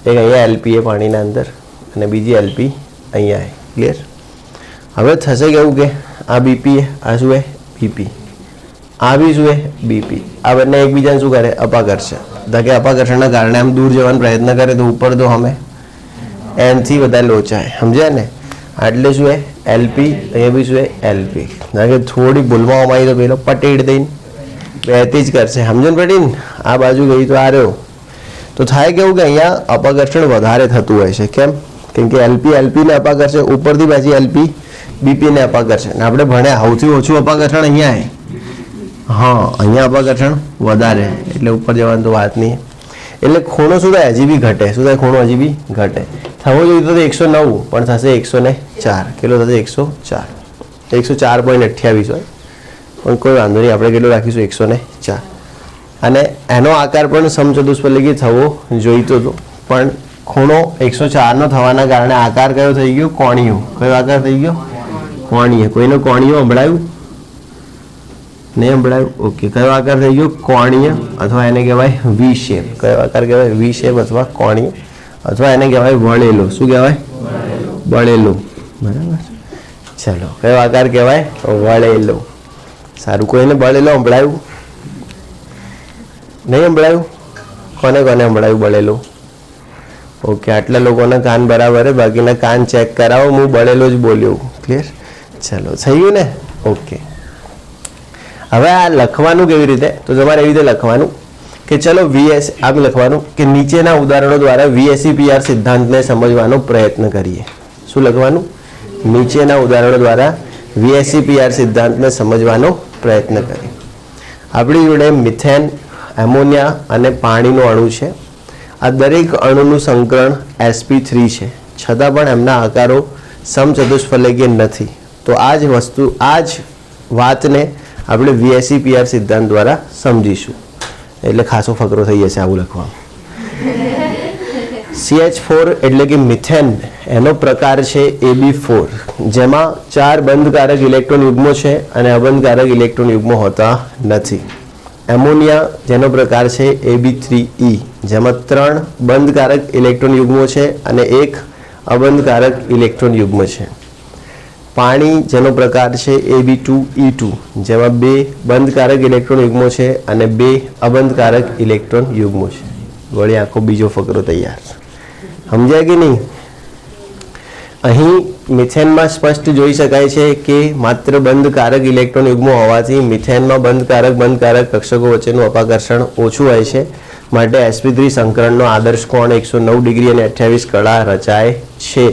એક અહીંયા એલપીએ પાણીના અંદર અને બીજી એલપી અહીંયા હે. ક્લિયર? હવે થશે કેવું કે આ બીપી, આ શું હે બીપી, આ બી શું હે બીપી. આ બંને એકબીજાને શું કરે અપાકર્ષે, કે અપાકર્ષણના કારણે આમ દૂર જવાનો પ્રયત્ન કરે તો ઉપર તો અમે એનથી વધારે લોચાય, સમજ્યા ને? એટલે શું હે એલપી, અહીંયા બી શું હે એલપી. કે થોડી ભૂલમાં અમારી તો પેલો પટેડ દઈને બેથી જ કરશે, સમજણ પડી ને? આ બાજુ ગઈ તો આ રહ્યો, તો થાય કેવું કે અહીંયા અપાકર્ષણ વધારે થતું હોય છે. કેમ? કેમ કે એલપી એલપીને અપાકર્ષે, ઉપરથી પાછી એલપી બીપીને અપાકર્ષે. અને આપણે ભણ્યા સૌથી ઓછું અપાકર્ષણ અહીંયા હે, હા અહીંયા અપાકર્ષણ વધારે, એટલે ઉપર જવાની તો વાત નહીં. એટલે ખૂણો શું થાય હજી બી ઘટે, શું થાય ખૂણો હજી બી ઘટે. થવો જોઈએ તો 109, પણ થશે 104. કેટલો થશે 104, 104.28 હોય, પણ કોઈ વાંધો નહીં, આપણે કેટલો રાખીશું 104. અને એનો આકાર પણ સમચતુષ્ફલકીય થવો જોઈતો હતો, પણ ખૂણો 104 નો થવાના કારણે આકાર કયો થઈ ગયો કોણીયો. કયો આકાર થઈ ગયો કોણીય. કોઈનો કોણીયો સંભળાયું નહીં? સંભળાયું? ઓકે. કયો આકાર થઈ ગયો કોણીય, અથવા એને કહેવાય વી શેપ. કયો આકાર કહેવાય વી શેપ અથવા કોણીય, અથવા એને કહેવાય વળેલો. શું કહેવાય વળેલો, બરાબર. ચલો, કયો આકાર કહેવાય વળેલો. સારું, કોઈને વળેલો સંભળાયું નહીં? સંભળાયું? કોને કોને સંભળાયું વળેલું? ઓકે, આટલા લોકોના કાન બરાબર છે, બાકીના કાન ચેક કરાવો, હું બળેલો જ બોલ્યો. ક્લિયર? ચલો, થઈ ગયું ને? ઓકે. હવે આ લખવાનું કેવી રીતે? તો તમારે એવી રીતે લખવાનું કે ચલો વીએસ આમ લખવાનું કે નીચેના ઉદાહરણો દ્વારા VSEPR સિદ્ધાંતને સમજવાનો પ્રયત્ન કરીએ. શું લખવાનું? નીચેના ઉદાહરણો દ્વારા VSEPR સિદ્ધાંતને સમજવાનો પ્રયત્ન કરીએ. આપણી જોડે મિથેન, એમોનિયા અને પાણીનો અણુ છે. આ દરેક અણુનું સંકરણ sp3 છે, છતાં પણ એમના આકારો સમચતુષ્ફલકીય નથી. તો આ જ વસ્તુ, આ જ વાતને આપણે VSEPR સિદ્ધાંત દ્વારા સમજીશું. એટલે ખાસો ફકરો થઈ જશે આવું લખવામાં. CH4 એટલે કે મિથેન, એનો પ્રકાર છે AB4, જેમાં 4 બંધકારક ઇલેક્ટ્રોન યુગ્મો છે અને અબંધકારક ઇલેક્ટ્રોન યુગ્મો હોતા નથી. એમોનિયા, જેનો પ્રકાર છે AB3E, જેમાં 3 બંધકારક ઇલેક્ટ્રોન યુગ્મો છે અને 1 અબંધકારક ઇલેક્ટ્રોન યુગ્મ છે. પાણી, જેનો પ્રકાર છે AB2E2, જેમાં 2 બંધકારક ઇલેક્ટ્રોન યુગ્મો છે અને 2 અબંધકારક ઇલેક્ટ્રોન યુગ્મો છે. વળી આખો બીજો ફકરો તૈયાર. સમજાય કે નહીં? અહીં મિથેનમાં સ્પષ્ટ જોઈ શકાય છે કે માત્ર બંધકારક ઇલેક્ટ્રોન યુગ્મો હોવાથી મિથેનમાં બંધકારક કક્ષકો વચ્ચેનું અપાકર્ષણ ઓછું હોય છે. માટે sp3 સંકરણનો આદર્શ કોણ 109 ડિગ્રી અને 28 કળા રચાય છે.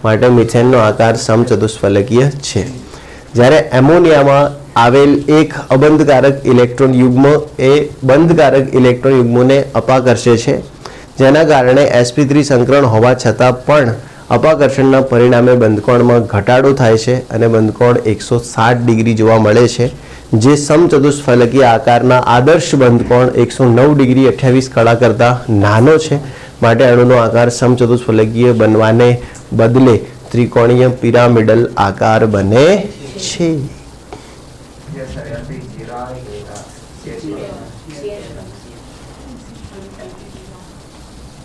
માટે મિથેનનો આકાર સમચતુષ્ફલકીય છે. જ્યારે એમોનિયામાં આવેલ એક અબંધકારક ઇલેક્ટ્રોન યુગ્મ એ બંધકારક ઇલેક્ટ્રોન યુગ્મોને અપાકર્ષે છે, જેના કારણે sp3 સંકરણ હોવા છતાં પણ અપાકર્ષણના પરિણામે બંધકોણમાં ઘટાડો થાય છે અને બંધકોણ 160 ડિગ્રી જોવા મળે છે, જે સમચતુષ્ફલકીય આકારના આદર્શ બંધકોણ 109 ડિગ્રી 28 કળા કરતાં નાનો છે. માટે અણુનો આકાર સમચતુષ્ફલકીય બનવાને બદલે ત્રિકોણીય પિરામિડલ આકાર બને છે.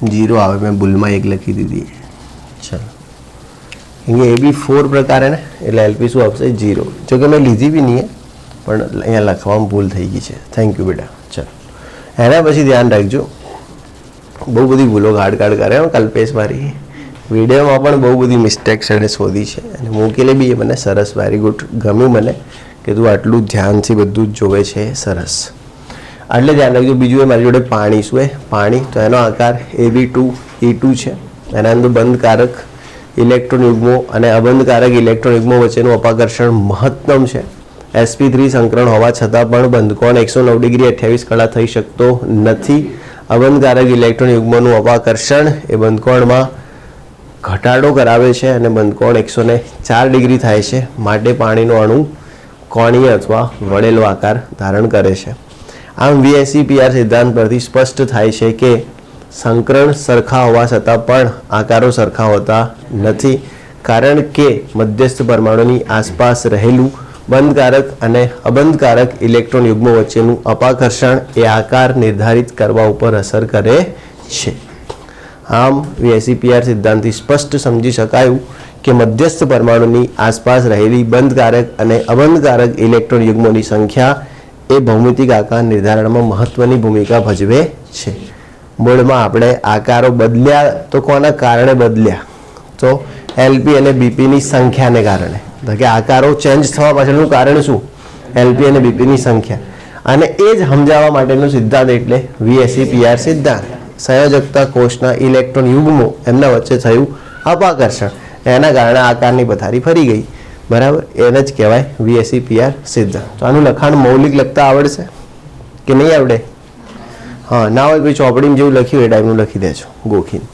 जीरो आवे, मैं भूल में 1 लखी दीदी। चलो अँ ए बी 4 प्रकार है एट एलपी शू आपसे 0, जो कि मैं लीधी भी नहीं है पण अँ लखवा भूल थी गई है। थैंक यू बेटा। चलो एना पछी ध्यान रखो, बहु बधी भूलो गाड़ करे कल्पेश मारी विडियो में पण बहु बधी मिस्टेक्स एने शोधी है, मोकले भी मैंने सरस, वेरी गुड, गम्यू मैंने कि तू आटलू ध्यान से बधु जोवे छे, सरस। એટલે ધ્યાન રાખજો। બીજું એ મારી જોડે પાણી, શું એ પાણી, તો એનો આકાર AB2E2 છે। એના અંદર બંધકારક ઇલેક્ટ્રોન યુગ્મો અને અબંધકારક ઇલેક્ટ્રોન યુગ્મો વચ્ચેનું અપાકર્ષણ મહત્તમ છે। sp3 સંકરણ હોવા છતાં પણ બંધકોણ 109 ડિગ્રી 28 કળા થઈ શકતો નથી। અબંધકારક ઇલેક્ટ્રોન યુગ્મોનું અપાકર્ષણ એ બંધકોણમાં ઘટાડો કરાવે છે અને બંધકોણ 104 ડિગ્રી થાય છે, માટે પાણીનો અણુ કોણીય અથવા વળેલો આકાર ધારણ કરે છે। આમ VSEPR સિદ્ધાંત પરથી સ્પષ્ટ થાય છે કે સંકરણ સરખા હોવા છતાં પણ આકારો સરખા હોતા નથી, કારણ કે મધ્યસ્થ પરમાણુની આસપાસ રહેલું બંધકારક અને અબંધકારક ઇલેક્ટ્રોન યુગ્મો વચ્ચેનું અપાકર્ષણ એ આકાર નિર્ધારિત કરવા ઉપર અસર કરે છે। આમ VSEPR સિદ્ધાંતથી સ્પષ્ટ સમજી શકાયું કે મધ્યસ્થ પરમાણુની આસપાસ રહેલી બંધકારક અને અબંધકારક ઇલેક્ટ્રોન યુગ્મોની સંખ્યા એ ભૌમિતિક આકાર નિર્ધારણમાં મહત્વની ભૂમિકા ભજવે છે। મૂળમાં આપણે આકારો બદલ્યા તો કોના કારણે બદલ્યા? તો એલપી અને બીપીની સંખ્યાને કારણે। તો કે આકારો ચેન્જ થવા પાછળનું કારણ શું? એલપી અને બીપીની સંખ્યા। અને એ જ સમજાવવા માટેનો સિદ્ધાંત એટલે VSEPR સિદ્ધાંત। સંયોજકતા કોષના ઇલેક્ટ્રોન યુગ્મો એમના વચ્ચે થયું અપાકર્ષણ, એના કારણે આકારની પથારી ફરી ગઈ, बराबर। એને જ કહેવાય VSEPR સિદ્ધાંત। તો આનું લખાણ મૌલિક લખતા આવડશે કે નહીં આવડે? હા, ના હોય કોઈ ચોપડીમાં જેવું લખ્યું એ ટાઈપનું લખી દેજો ગોખીને।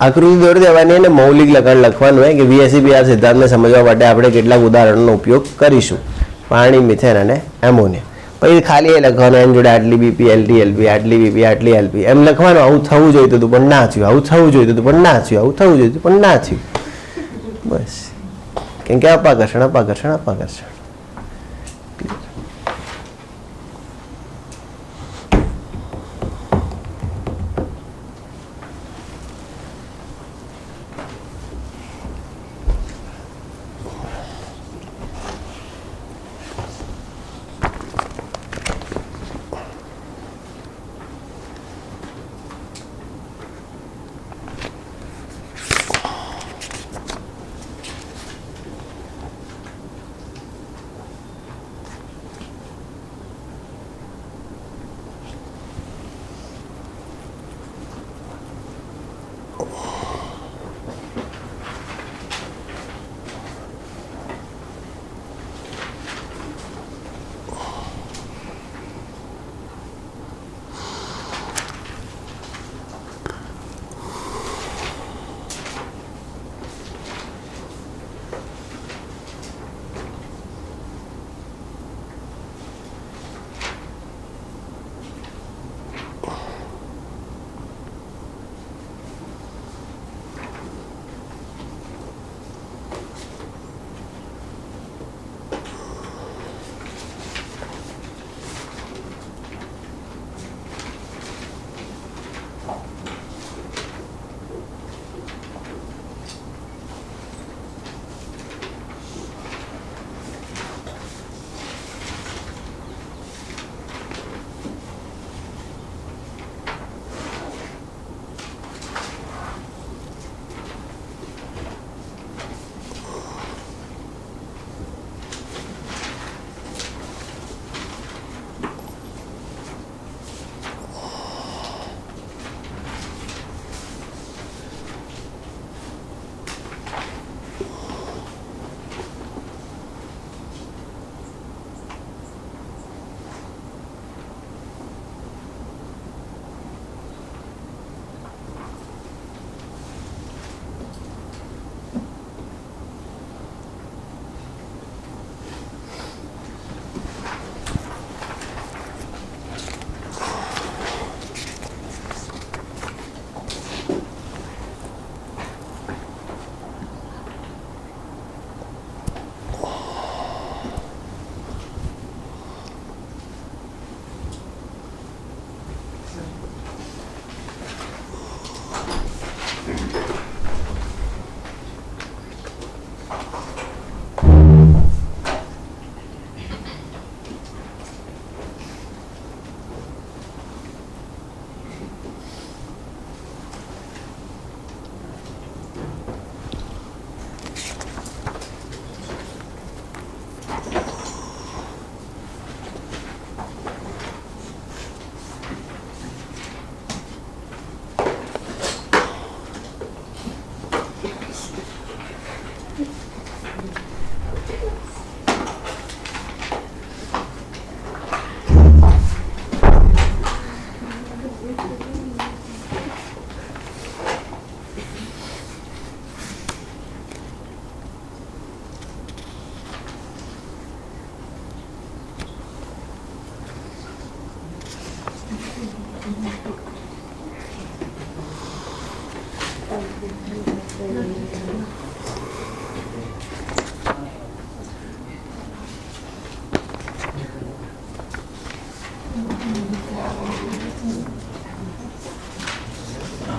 आकृति दौर देवानी ने मौलिक लखाण लखवानुं है कि VSEPR सिद्धांत ने समझवा माटे आपणे केटलाक उदाहरणों उपयोग करीशुं। पाणी, मिथेन अने एमोनिया। पछी खाली ए लखवानुं एनी जोडे आटली बीपी एलटी एलपी, आटली बीपी आटली एलपी, एम लखवानुं। आवुं थवुं जोईतुं हतुं पण ना थयुं, आवुं थवुं जोईतुं हतुं पण ना थयुं, आवुं थवुं जोईतुं पण ना थयुं। बस, केम के अपाकर्षण अपाकर्षण अपाकर्षण।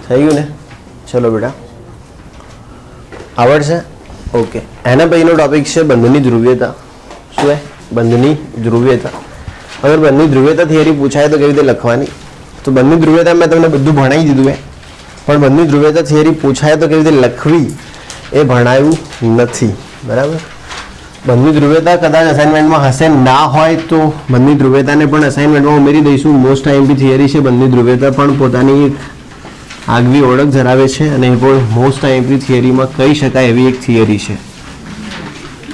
થઈ ગયું ને? ચલો બેટા, આવડશે? ઓકે. એના પછીનો ટોપિક છે બંધની ધ્રુવીયતા. શું છે? બંધની ધ્રુવીયતા. અગર બંધની ધ્રુવીયતા થિયરી પૂછાય તો કેવી રીતે લખવાની? તો બંધની ધ્રુવીયતા મેં તમને બધું ભણાવી દીધું છે, પણ બંધની ધ્રુવીયતા થિયરી પૂછાય તો કેવી રીતે લખવી એ ભણાવ્યું નથી. બરાબર? બંધની ધ્રુવીયતા કદાચ અસાઇનમેન્ટમાં હશે ના હોય તો બંધની ધ્રુવીયતાને પણ અસાઇનમેન્ટમાં ઉમેરી દઈશું. મોસ્ટ આઈએમપી થિયરી છે બંધની ધ્રુવીયતા, પણ પોતાની એક આગવી ઓળખ ધરાવે છે અને એ પણ મોસ્ટ આઈએમપી થિયરીમાં કહી શકાય એવી એક થિયરી છે.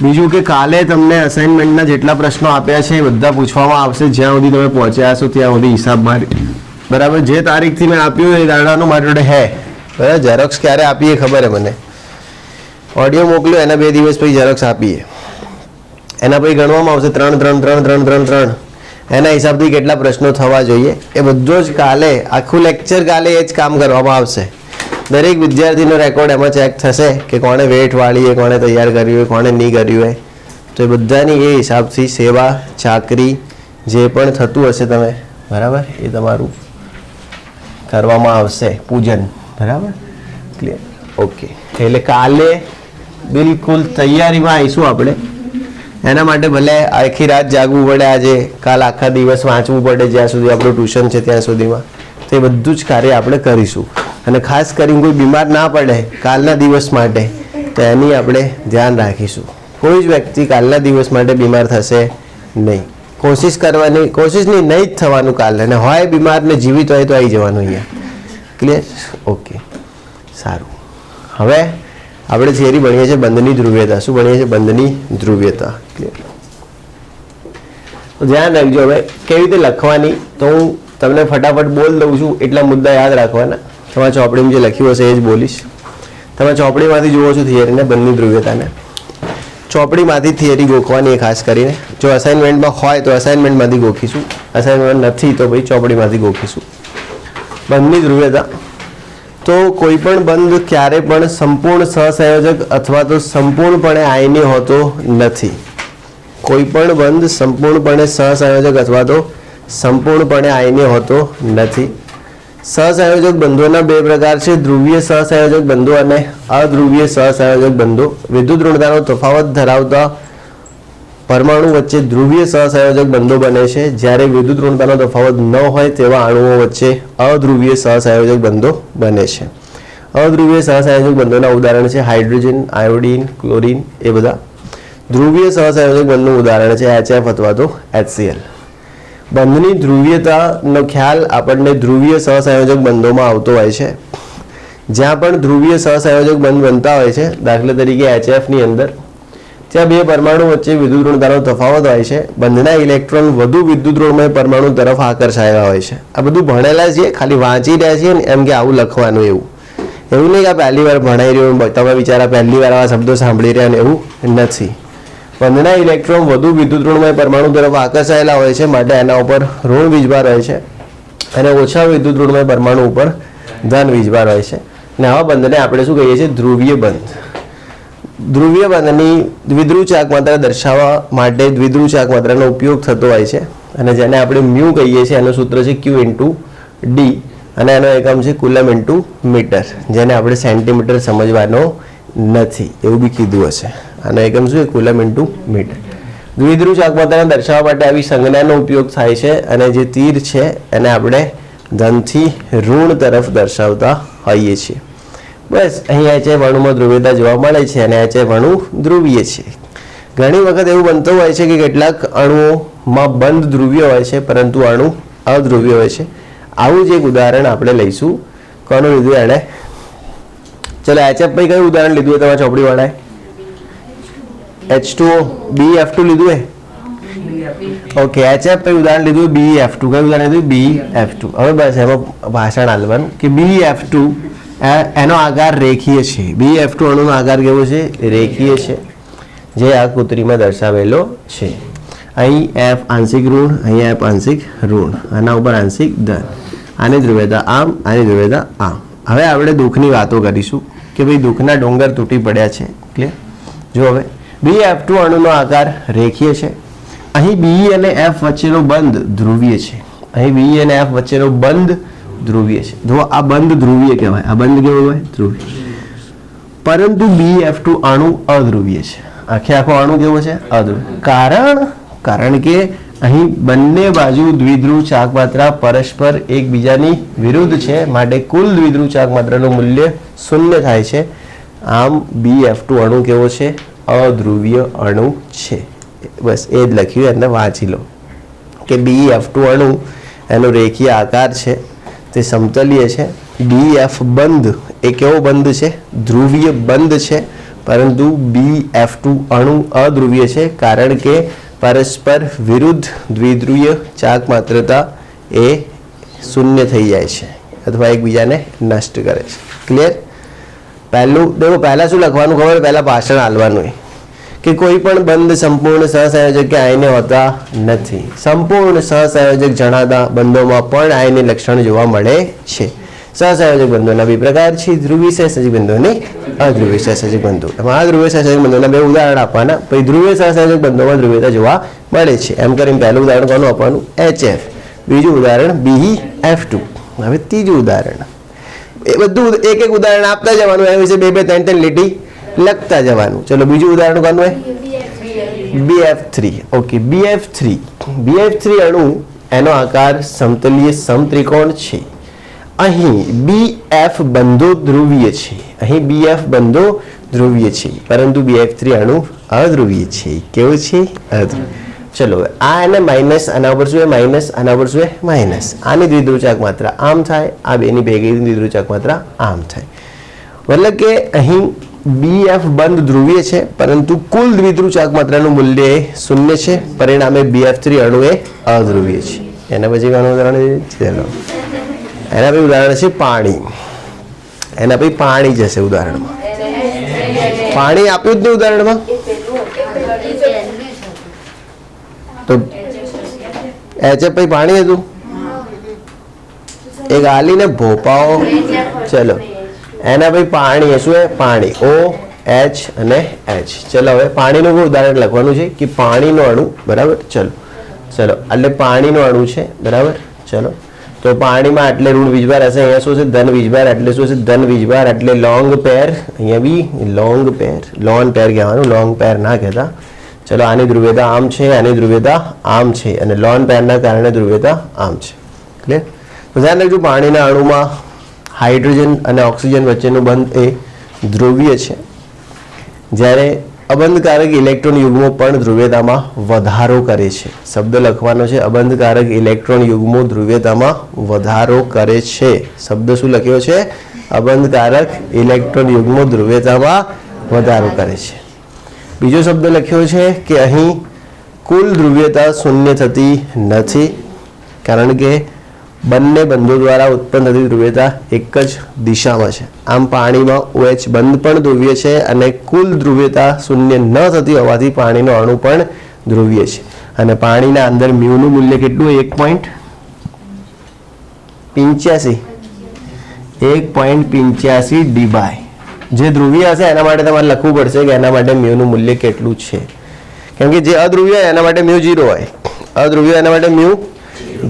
બીજું કે કાલે તમને અસાઇનમેન્ટના જેટલા પ્રશ્નો આપ્યા છે એ બધા પૂછવામાં આવશે. જ્યાં સુધી તમે પહોંચ્યા હશો ત્યાં સુધી હિસાબ મારી. બરાબર? જે તારીખથી મેં આપ્યું એ દાડાનું મારી જોડે હે. બરાબર? ઝેરોક્સ ક્યારે આપીએ ખબર હે મને. ઓડિયો મોકલ્યો એના 2 દિવસ પછી ઝેરોક્સ આપીએ. એના પછી ગણવામાં આવશે 3 3 3 3 3 3. એના હિસાબથી કેટલા પ્રશ્નો થવા જોઈએ એ બધો જ કાલે, આખું લેક્ચર કાલે એ જ કામ કરવામાં આવશે. દરેક વિદ્યાર્થીનો રેકોર્ડ એમાં ચેક થશે કે કોણે વેટ વાળીએ, કોણે તૈયાર કર્યું હોય, કોણે નહીં કર્યું હોય. તો એ બધાની એ હિસાબથી સેવા, ચાકરી જે પણ થતું હશે તમે, બરાબર, એ તમારું કરવામાં આવશે. પૂજન. બરાબર? ક્લિયર? ઓકે. એટલે કાલે બિલકુલ તૈયારીમાં આવીશું આપણે. એના માટે ભલે આખી રાત જાગવું પડે, આજે કાલ આખા દિવસ વાંચવું પડે, જ્યાં સુધી આપણું ટ્યુશન છે ત્યાં સુધીમાં, તો એ બધું જ કાર્ય આપણે કરીશું. અને ખાસ કરીને કોઈ બીમાર ના પડે કાલના દિવસ માટે તો એની આપણે ધ્યાન રાખીશું. કોઈ જ વ્યક્તિ કાલના દિવસ માટે બીમાર થશે નહીં. કોશિશ કરવાની, કોશિશ નહીં જ થવાનું કાલે. અને હોય બીમાર ને જીવિત હોય તો આવી જવાનું અહીંયા. ક્લિયર? ઓકે, સારું. હવે આપણે થિયરી ભણીએ છીએ બંધની ધ્રુવીયતા. શું ભણીએ છીએ? બંધની ધ્રુવીયતા. ક્લિયર? તો ધ્યાન રાખજો. હવે કેવી રીતે લખવાની તો હું તમને ફટાફટ બોલ દઉં છું, એટલા મુદ્દા યાદ રાખવાના. તમારા ચોપડીમાં જે લખ્યું હશે એ જ બોલીશ. તમે ચોપડીમાંથી જુઓ છો થિયરીને, બંધની ધ્રુવીયતાને. ચોપડીમાંથી થિયરી ગોખવાની ખાસ કરીને. જો અસાઇનમેન્ટમાં હોય તો અસાઇનમેન્ટમાંથી ગોખીશું, અસાઇનમેન્ટ નથી તો ભાઈ ચોપડીમાંથી ગોખીશું. બંધની ધ્રુવીયતા. તો કોઈ પણ બંધ ક્યારે પણ સંપૂર્ણ સહસંયોજક અથવા તો સંપૂર્ણપણે આયની હોતો નથી. કોઈ પણ બંધ સંપૂર્ણપણે સહસંયોજક અથવા તો સંપૂર્ણપણે આયની હોતો નથી. સહસંયોજક બંધોના 2 પ્રકાર છે, ધ્રુવીય સહસંયોજક બંધો અને અધ્રુવીય સહસંયોજક બંધો. વિદ્યુત ઋણતાનો તફાવત ધરાવતા પરમાણુ વચ્ચે ધ્રુવીય સહસંયોજક બંધો બને છે, જ્યારે વિદ્યુત ઋણતાનો તફાવત ન હોય તેવા અણુઓ વચ્ચે અધ્રુવીય સહસંયોજક બંધો બને છે. અધ્રુવીય સહસંયોજક બંધોના ઉદાહરણ છે હાઇડ્રોજન, આયોડીન, ક્લોરીન, એ બધા. ધ્રુવીય સહસંયોજક બંધનું ઉદાહરણ છે HF અથવા તો HCl. બંધની ધ્રુવીયતાનો ખ્યાલ આપણને ધ્રુવીય સહસંયોજક બંધોમાં આવતો હોય છે. જ્યાં પણ ધ્રુવીય સહસંયોજક બંધ બનતા હોય છે, દાખલા તરીકે HFની અંદર, ત્યાં 2 પરમાણુ વચ્ચે વિદ્યુત ઋણતાનો તફાવત હોય છે. બંધના ઇલેક્ટ્રોન વધુ વિદ્યુત ઋણમય પરમાણુ તરફ આકર્ષાયેલા હોય છે. આ બધું ભણેલા છીએ, ખાલી વાંચી રહ્યા છીએ ને એમ કે આવું લખવાનું. એવું નહીં કે પહેલી વાર ભણાઈ રહ્યું, તમે બિચારા પહેલી વાર આવા શબ્દો સાંભળી રહ્યા ને, એવું નથી. બંધના ઇલેક્ટ્રોન વધુ વિદ્યુત ઋણમય પરમાણુ તરફ આકર્ષાયેલા હોય છે, માટે એના ઉપર ઋણ વીજભાર હોય છે અને ઓછા વિદ્યુત ઋણમય પરમાણુ ઉપર ધન વીજભાર હોય છે. અને આવા બંધને આપણે શું કહીએ છીએ? ધ્રુવીય બંધ. ધ્રુવીય બંધની દ્વિધ્રુવ ચાક માત્રા દર્શાવવા માટે દ્વિધ્રુવ ચાક માત્રાનો ઉપયોગ થતો હોય છે, અને જેને આપણે મ્યુ કહીએ છીએ. એનું સૂત્ર છે Q × D અને એનો એકમ છે કુલમ × મીટર, જેને આપણે સેન્ટીમીટર સમજવાનો નથી, એવું બી કીધું હશે. આનો એકમ શું છે? Coulomb × metre. દ્વિધ્રુવ ચાક માત્રાને દર્શાવવા માટે આવી સંજ્ઞાનો ઉપયોગ થાય છે, અને જે તીર છે એને આપણે ધનથી ઋણ તરફ દર્શાવતા હોઈએ છીએ. બસ અહીં HF અણુમાં ધ્રુવીયતા જોવા મળે છે અને HF અણુ ધ્રુવીય છે. ઘણી વખત એવું બનતું હોય છે કે કેટલાક અણુઓમાં બંધ ધ્રુવીય હોય છે પરંતુ અણુ અધ્રુવીય હોય છે. આવું જ એક ઉદાહરણ આપણે લઈશું. કોનું લીધું એણે? ચલો HF ભાઈ કયું ઉદાહરણ લીધું હોય તમારા ચોપડીવાળાએ? H2O BF2 લીધું હે? ઓકે, HF ભાઈ ઉદાહરણ લીધું BF2. કયું ઉદાહરણ લીધું? BF2. હવે બસ એમાં ભાષણ આપવાનું કે BF2 એનો આકાર રેખીય છે. BF2 અણુનો આકાર કેવો છે? રેખીય છે, જે આ આકૃતિમાં દર્શાવેલો છે. અહીં F આંશિક ઋણ, અહીં F આંશિક ઋણ, આના ઉપર આંશિક ધન. આની ધ્રુવીયતા આમ, આની ધ્રુવીયતા આમ. હવે આપણે દુઃખની વાતો કરીશું કે ભાઈ દુઃખના ડોંગર તૂટી પડ્યા છે. ક્લિયર? જો હવે BF2 અણુનો આકાર રેખીય છે. અહીં BE અને F વચ્ચેનો બંધ ધ્રુવીય છે. અહીં BE અને F વચ્ચેનો બંધ ધ્રુવીય છે. જો આ બંધ ધ્રુવીય કહેવાય, આ બંધ કેવો કહેવાય? ધ્રુવીય. પરંતુ BF2 અણુ અધ્રુવીય છે. આખે આખો અણુ કેવો છે? અધ્રુવીય. કારણ કે અહીં બંને બાજુ દ્વિધ્રુવ ચાક માત્રા પરસ્પર એકબીજાની વિરુદ્ધ છે, માટે કુલ દ્વિધ્રુવ ચાક માત્રાનું મૂલ્ય શૂન્ય થાય છે. આમ BF2 અણુ કેવો છે? અધ્રુવીય અણુ છે. બસ એ જ લખ્યું, એને વાંચી લો કે BF2 અણુ એનો રેખીય આકાર છે, તે સમતલીય છે. BF બંધ એ કેવો બંધ છે? ધ્રુવીય બંધ છે. પરંતુ BF2 અણુ અધ્રુવીય છે કારણ કે પરસ્પર વિરુદ્ધ દ્વિધ્રુવીય ચાક માત્રતા એ શૂન્ય થઈ જાય છે અથવા એકબીજાને નષ્ટ કરે છે. ક્લિયર? પહેલા શું લખવાનું ખબર? પહેલા ભાષણ આલવાનું કે કોઈ પણ બંધ સંપૂર્ણ સહસંયોજક કે આયને હોતા નથી. સંપૂર્ણ સહસંયોજક જણાતા બંધોમાં પણ આયની લક્ષણ જોવા મળે છે. સહસંયોજક બંધોના બે પ્રકાર છે, ધ્રુવીય સહસંયોજક બંધો અને અધ્રુવીય સહસંયોજક બંધો. એમાં અધ્રુવીય સહસંયોજક બંધોના બે ઉદાહરણ આપવાના, પછી ધ્રુવીય સહસંયોજક બંધોમાં ધ્રુવીયતા જોવા મળે છે. એમ કરીને પહેલું ઉદાહરણ કોનું આપવાનું? HF. બીજું ઉદાહરણ BF2. હવે ત્રીજું ઉદાહરણ. એ બધું એક એક ઉદાહરણ આપતા જવાનું, એના વિશે બે ત્રણ ત્રણ લીટી લખતા જવાનું. ચલો બીજું ઉદાહરણ કોનું હોય? BF3. ઓકે, BF3 અણુ એનો આકાર સમતલીય સમત્રિકોણ છે. અહીં BF બંધો ધ્રુવીય છે, અહીં BF બંધો ધ્રુવીય છે, પરંતુ BF3 અણુ અધ્રુવીય છે. કેવું છે? અધ્રુવીય. ચલો આ એને માઇનસ, આના ઉપર શું? માઇનસ, આના ઉપર શું? માઇનસ. આની દ્વિધ્રુવ ચાક માત્રા આમ થાય, આ બેની ભેગી દ્વિધ્રુવ ચાક માત્રા આમ થાય. મતલબ કે અહીં BF બંધ ધ્રુવીય છે, પરંતુ કુલ દ્વિધ્રુવ ચાક માત્રાનું મૂલ્ય એ શૂન્ય છે. પરિણામે BF3 અણુ એ અધ્રુવીય છે. એના પછી ઘણું ઉદાહરણ છે. ચલો એના પછી ઉદાહરણ છે પાણી. એના પછી પાણી જશે ઉદાહરણમાં. પાણી આપ્યું જ નહીં ઉદાહરણમાં, તો HF પછી પાણી હતું. એક આલીને ભોપાઓ. ચલો એના પછી પાણી શું? પાણી OH અને H. ચલો હવે પાણીનું ઉદાહરણ લખવાનું છે કે પાણીનો અણુ. બરાબર? ચલો એટલે પાણીનો અણુ છે. બરાબર? ચલો તો પાણીમાં એટલે ઋણ વીજભાર હશે, અહીંયા શું છે? ધન વીજભાર. એટલે શું છે? ધન વીજભાર. એટલે લોંગ પેર. અહીંયા બી લોંગ પેર, લોન પેર કહેવાનું, લોંગ પેર ના કહેતા. ચલો આની ધ્રુવીયતા આમ છે, આની ધ્રુવીયતા આમ છે, અને લોન પેરના કારણે ધ્રુવીયતા આમ છે. ક્લિયર? તો ધ્યાન રાખજો, પાણીના અણુમાં હાઇડ્રોજન અને ઓક્સિજન વચ્ચેનું બંધ એ ધ્રુવીય છે, જ્યારે અબંધકારક ઇલેક્ટ્રોન યુગ્મો પણ ધ્રુવીયતામાં વધારો કરે છે. શબ્દ લખવાનો છે, અબંધકારક ઇલેક્ટ્રોન યુગ્મો ધ્રુવીયતામાં વધારો કરે છે. શબ્દ શું લખ્યો છે? અબંધકારક ઇલેક્ટ્રોન યુગ્મો ધ્રુવીયતામાં વધારો કરે છે. બીજો શબ્દ લખ્યો છે કે અહીં કુલ ધ્રુવીયતા શૂન્ય થતી નથી, કારણ કે બંને બંધો દ્વારા ઉત્પન્ન થતી ધ્રુવીયતા એક જ દિશામાં છે. આમ પાણીમાં OH બંધ પણ ધ્રુવીય છે અને કુલ ધ્રુવીયતા શૂન્ય ન થતી હોવાથી પાણીનો અણુ પણ ધ્રુવીય છે. અને પાણીના અંદર મ્યુનું મૂલ્ય કેટલું? 1.85 ડી/. જે ધ્રુવીય હશે એના માટે તમારે લખવું પડશે કે એના માટે મ્યુનું મૂલ્ય કેટલું છે, કેમ કે જે અધ્રુવીય હોય એના માટે મ્યુ 0 હોય, અધ્રુવીય એના માટે મ્યુ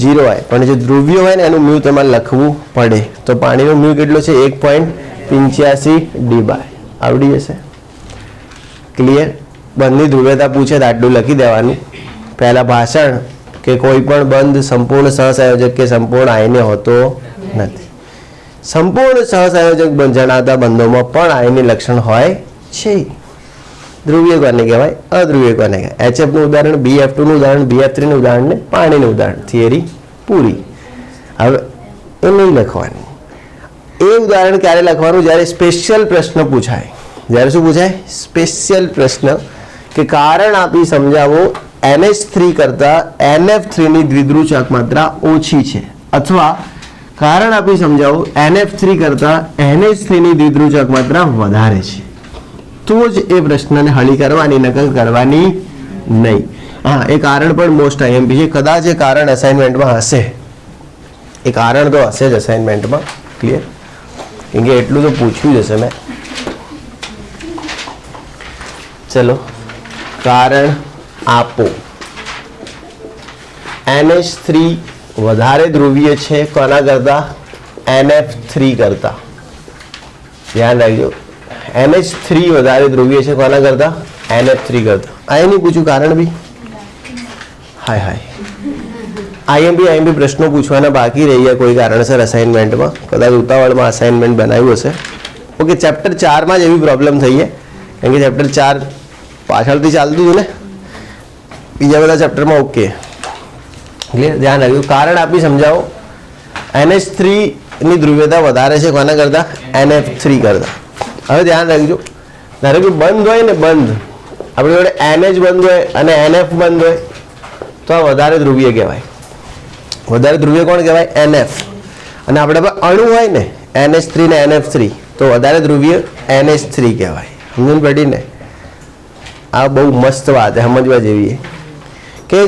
0 હોય, પણ જે ધ્રુવીય હોય ને એનું મ્યુ તમારે લખવું પડે. તો પાણીનો મ્યુ કેટલો છે? 1.85 ડી/. આવડી જશે. ક્લિયર? બંધની ધ્રુવીયતા પૂછે તો આટલું લખી દેવાનું. પહેલા ભાષણ કે કોઈ પણ બંધ સંપૂર્ણ સહસંયોજક કે સંપૂર્ણ આયને હોતો નથી. સંપૂર્ણ સહસંયોજક જણાતા બંધોમાં પણ આયની લક્ષણ હોય છે. ધ્રુવીય કોને કહેવાય? અધ્રુવીય કોને કહેવાય? HF નું ઉદાહરણ, BF2 નું ઉદાહરણ, BF3 નું ઉદાહરણ ને પાણીનું ઉદાહરણ. થિયરી પૂરી. હવે એ નહીં લખવાનું. એ ઉદાહરણ ક્યારે લખવાનું? જ્યારે સ્પેશિયલ પ્રશ્ન પૂછાય. જ્યારે શું પૂછાય? સ્પેશિયલ પ્રશ્ન કે કારણ આપી સમજાવો NH3 કરતા NF3 ની દ્વિધ્રુવ ચાક માત્રા ઓછી છે, અથવા કારણ આપી સમજાવો NF3 કરતા NH3 ની દ્વિધ્રુવ ચાક માત્રા વધારે છે, તો જ એ પ્રશ્નને હળી કરવાની, નકલ કરવાની નહીં. હા, એ કારણ પણ મોસ્ટ IMP છે. કદાચ એ કારણ અસાઇનમેન્ટમાં હશે, એ કારણ તો હશે જ અસાઇનમેન્ટમાં. ક્લિયર? કેમ કે એટલું તો પૂછ્યું જ હશે મેં. ચલો કારણ આપો. NH3 વધારે ધ્રુવીય છે કોના કરતા? NF3 કરતા, ધ્યાન રાખજો, NH3 વધારે ધ્રુવીય છે કોના કરતા? NF3 કરતા. આ નહીં પૂછ્યું કારણ બી? હાય હાય, આઈએમપી પ્રશ્નો પૂછવાના બાકી રહી ગયા કોઈ કારણસર અસાઇનમેન્ટમાં, કદાચ ઉતાવળમાં અસાઇનમેન્ટ બનાવ્યું હશે. ઓકે, ચેપ્ટર 4માં જ એવી પ્રોબ્લેમ થઈ છે, કેમ કે ચેપ્ટર 4 પાછળથી ચાલતું હતું ને, બીજા બધા ચેપ્ટરમાં ઓકે ક્લિયર. ધ્યાન રાખજો, કારણ આપી સમજાવો. NH3 ની ધ્રુવીયતા વધારે છે કોના કરતા? NF3 કરતા. હવે ધ્યાન રાખજો, ધારો કે બંધ હોય ને, બંધ આપણી જોડે NH બંધ હોય અને NF બંધ હોય તો આ વધારે ધ્રુવીય કહેવાય. વધારે ધ્રુવીય કોણ કહેવાય? NF. અને આપણે અણુ હોય ને NH3 ને NF3 તો વધારે ધ્રુવીય NH3 કહેવાય. સમજણ પડી ને? આ બહુ મસ્ત વાત છે, સમજવા જેવી કે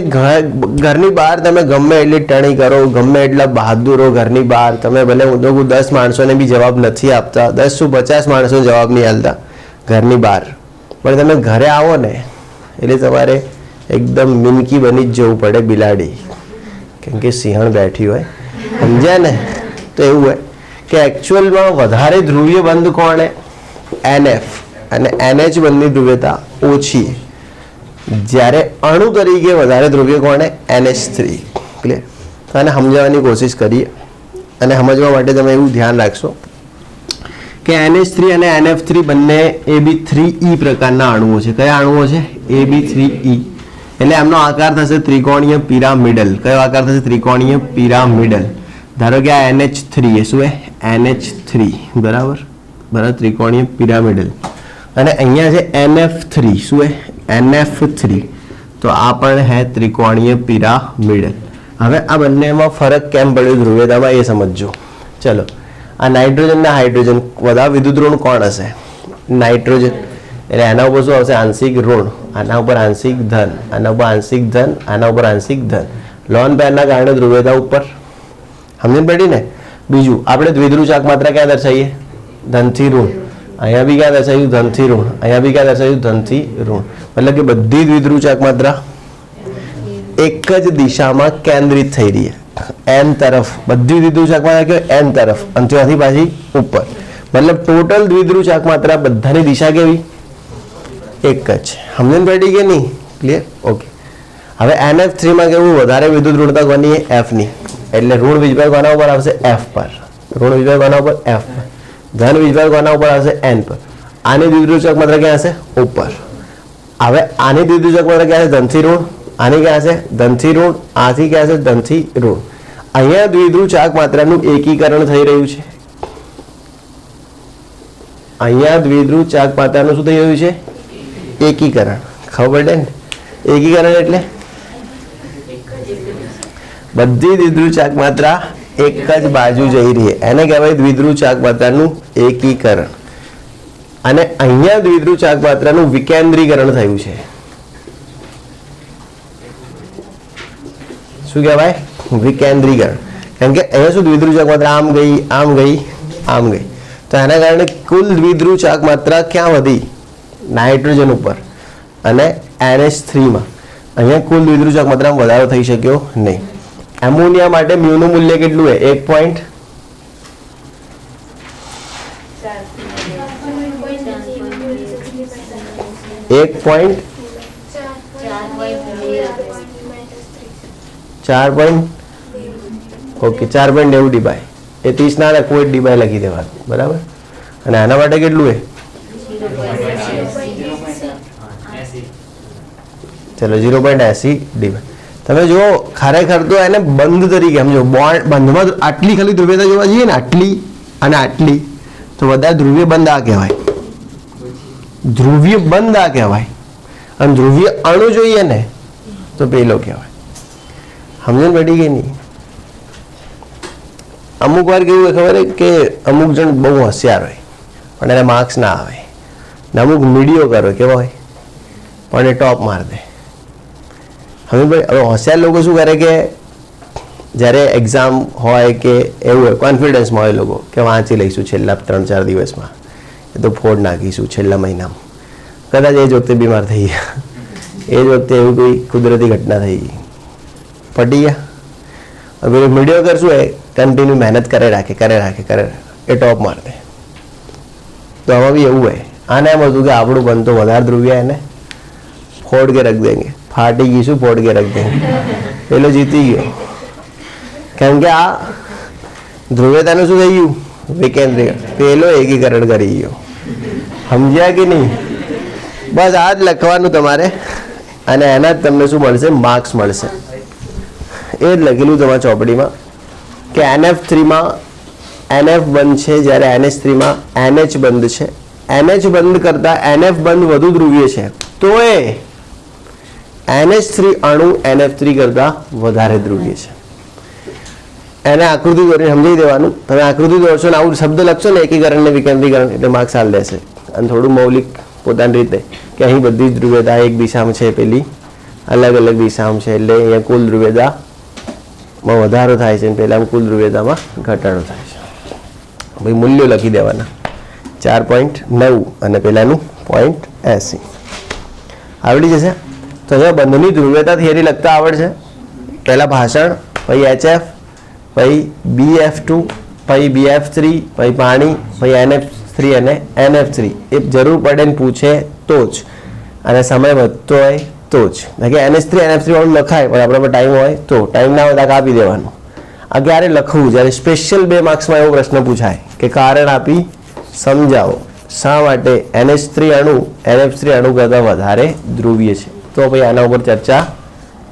ઘરની બહાર તમે ગમે એટલી ટણી કરો, ગમે એટલા બહાદુર હો ઘરની બહાર, તમે ભલે હું તો 10 માણસોને બી જવાબ નથી આપતા, 10 શું 50 માણસોને જવાબ નહીં આપતા ઘરની બહાર, પણ તમે ઘરે આવો ને એટલે તમારે એકદમ મિનકી બની જ જવું પડે, બિલાડી, કેમ કે સિંહણ બેઠી હોય. સમજ્યા ને? તો એવું હોય કે એકચ્યુઅલમાં વધારે ધ્રુવીય બંધ કોણ? NF. અને NH બંધની ધ્રુવીયતા ઓછી. જ્યારે અણુ તરીકે વધારે ધ્રુવીય કોણ? NH3. ક્લિયર? તો આને સમજાવવાની કોશિશ કરીએ, અને સમજવા માટે તમે એવું ધ્યાન રાખશો કે NH3 અને NF3 બંને AB3E પ્રકારના અણુઓ છે. કયા અણુઓ છે? AB3E. એટલે એમનો આકાર થશે ત્રિકોણીય પિરામિડલ. કયો આકાર થશે? ત્રિકોણીય પિરામિડલ. ધારો કે આ NH3 એ શું હે? NH3. બરાબર બરાબર, ત્રિકોણીય પિરામિડલ. અને અહીંયા છે NF3. શું હે? NF3. તો આ પણ હે ત્રિકોણીય પિરામિડલ. હવે આ બંનેમાં ફરક કેમ પડ્યો ધ્રુવીયતામાં એ સમજો. ચલો, આ નાઇટ્રોજન ને હાઇડ્રોજન વધારે વિદ્યુત ઋણ કોણ હશે? નાઇટ્રોજન. એટલે એના ઉપર શું આવશે? આંશિક ઋણ. આના ઉપર આંશિક ધન, આના ઉપર આંશિક ધન, આના ઉપર આંશિક ધન. લોન પેરના કારણે ધ્રુવીયતા ઉપર. સમજણ પડી ને? બીજું, આપણે દ્વિધ્રુવ ચાક માત્રા ક્યાં દર્શાવીએ? ધનથી ઋણ. અહીંયા બી ક્યાં દર્શાવ્યું? ધનથી ઋણ. અહીંયા બી ક્યાં દર્શાવ્યું? ધનથી ઋણ. મતલબ કે બધી દ્વિધ્રુવ ચાક માત્રા એક જ દિશામાં કેન્દ્રિત થઈ રહી છે, n તરફ. બધી દ્વિધ્રુવ ચાક માત્રા કેવી? n તરફ, અને ત્યાંથી પાછી ઉપર. મતલબ ટોટલ દ્વિધ્રુવ ચાક માત્રા બધાની દિશા કેવી? એક જ. સમજણ પડી કે નહીં? ક્લિયર? ઓકે. હવે NF3 માં કેવું? વધારે વિદ્યુત ઋણતા કોની? F ની. એટલે ઋણ વીજભાર કોના ઉપર આવશે? F પર. ઋણ વીજભાર કોના ઉપર? F પર. ધન વીજભાર કોના ઉપર આવશે? N પર. આની દ્વિધ્રુવ ચાક માત્રા ક્યાં હશે? ઉપર. હવે આની દ્વિધ્રુવ ચાક માત્રા ક્યાં છે? ધનથી ઋણ. આની ક્યાં છે? ધનથી ઋણ. આથી ક્યાં છે? ધનથી ઋણ. અહીંયા દ્વિધ્રુવ ચાક માત્રાનું એકીકરણ થઈ રહ્યું છે. અહીંયા દ્વિધ્રુવ ચાક માત્રાનું શું થઈ રહ્યું છે? એકીકરણ. ખબર પડે ને? એકીકરણ એટલે બધી દ્વિધ્રુવ ચાક માત્રા એક જ બાજુ જઈ રહી, એને કહેવાય દ્વિધ્રુવ ચાક માત્રાનું એકીકરણ. અને અહીંયા દ્વિધ્રુવ ચાક માત્રાનું વિકેન્દ્રીકરણ થયું છે. શું કહેવાય? વિકેન્દ્રીકરણ. કારણ કે અહીંયા શું દ્વિધ્રુવ ચાક માત્રા આમ ગઈ, આમ ગઈ, આમ ગઈ, તો એના કારણે કુલ દ્વિધ્રુવ ચાક માત્રા ક્યાં વધી? નાઇટ્રોજન ઉપર અને NH3માં. અહીંયા કુલ દ્વિધ્રુવ ચાક માત્રામાં વધારો થઈ શક્યો નહીં. એમોનિયા માટે મ્યુનું મૂલ્ય કેટલું છે? 1. 4.90 ડીબાય. એ 30 ના લખવું હોય ડીબાય લખી દેવાનું. બરાબર. અને આના માટે કેટલું છે? ચલો 0.80 ડીબાય. તમે જો ખરેખર તો એને બંધ તરીકે સમજો. બોન્ડ બંધમાં આટલી ખાલી ધ્રુવીયતા જોવા જઈએ ને, આટલી અને આટલી, તો બધા ધ્રુવીય બંધ આ કહેવાય. ધ્રુવીય બંધ આ કહેવાય. અને ધ્રુવીય અણુ જોઈએ ને તો પેલો કહેવાય. સમજણ પડી ગઈ નહીં? અમુક વાર કેવું હોય ખબર કે અમુક જણ બહુ હોશિયાર હોય પણ એને માર્ક્સ ના આવે, ને અમુક મીડિયો કરો કેવા હોય પણ એ ટોપ માર દે. હવે ભાઈ હવે હોશિયાર લોકો શું કરે કે જ્યારે એક્ઝામ હોય કે એવું હોય કોન્ફિડન્સમાં હોય લોકો કે વાંચી લઈશું છેલ્લા 3-4 દિવસમાં, એ તો ફોડ નાખીશું છેલ્લા મહિનામાં. કદાચ એ જ વખતે બીમાર થઈ ગયા, એ જ વખતે એવી કોઈ કુદરતી ઘટના થઈ ગઈ, પટી ગયા. હવે મીડિયો કરશું એ કન્ટિન્યુ મહેનત કરે રાખે એ ટોપ મારે. તો આમાં બી એવું હોય. આને એમ હતું કે આપણું બંધ તો વધારે ધ્રુવીય એને ફોડ કે રખ દેંગે, ફાટી ગઈ શું ફોડ કે રખ દેંગે, પેલો જીતી ગયો. કેમ કે આ ધ્રુવ્યતાનું શું થઈ ગયું? વિકેન્દ્રીકરણ. પેલો એકીકરણ કરી ગયો. સમજ્યા કે નહીં? બસ આ જ લખવાનું તમારે અને એના જ તમને શું મળશે? માર્ક્સ મળશે. એ જ લખેલું તમારા ચોપડીમાં કે NF3માં NF બંધ છે, જ્યારે NH3માં NH બંધ છે. NH બંધ કરતાં NF બંધ વધુ ધ્રુવીય છે, તો એ NH3 અણુ NF3 કરતાં વધારે ધ્રુવીય છે. એને આકૃતિ દોરીને સમજાવી દેવાનું. તમે આકૃતિ દોરશો ને આવું શબ્દ લખશો ને એકીકરણ ને વિકેન્દ્રીકરણ, એટલે માર્ક્સ હાલ દેશે. અને થોડું મૌલિક પોતાની રીતે કે અહીં બધી જ ધ્રુવ્યતા એક દિશામાં છે, પેલી અલગ અલગ દિશામાં છે, એટલે અહીંયા કુલ ધ્રુવ્યતામાં વધારો થાય છે અને પહેલાં કુલ ધ્રુવ્યતામાં ઘટાડો થાય છે. ભાઈ મૂલ્યો લખી દેવાના 4.9 અને પેલાનું 0.80 આવડી જશે. તો અહીંયા બંધની ધ્રુવ્યતા થિયરી લખતા આવડશે. પહેલાં ભાષણ, પછી HF, પછી BF2, પછી BF3, પછી પાણી, પછી NF3 અને NF3. એ જરૂર પડે ને પૂછે તો જ, અને સમય વધતો હોય તો જ. કે NH3 NF3 વાળું લખાય પણ આપણા પર ટાઈમ હોય તો, ટાઈમ ના હોય તો આપી દેવાનું. આ ક્યારે લખવું? જ્યારે સ્પેશિયલ 2 માર્ક્સમાં એવો પ્રશ્ન પૂછાય કે કારણ આપી સમજાવો શા માટે NH3 અણુ NF3 અણુ કરતાં વધારે ધ્રુવીય છે. તો ભાઈ આના ઉપર ચર્ચા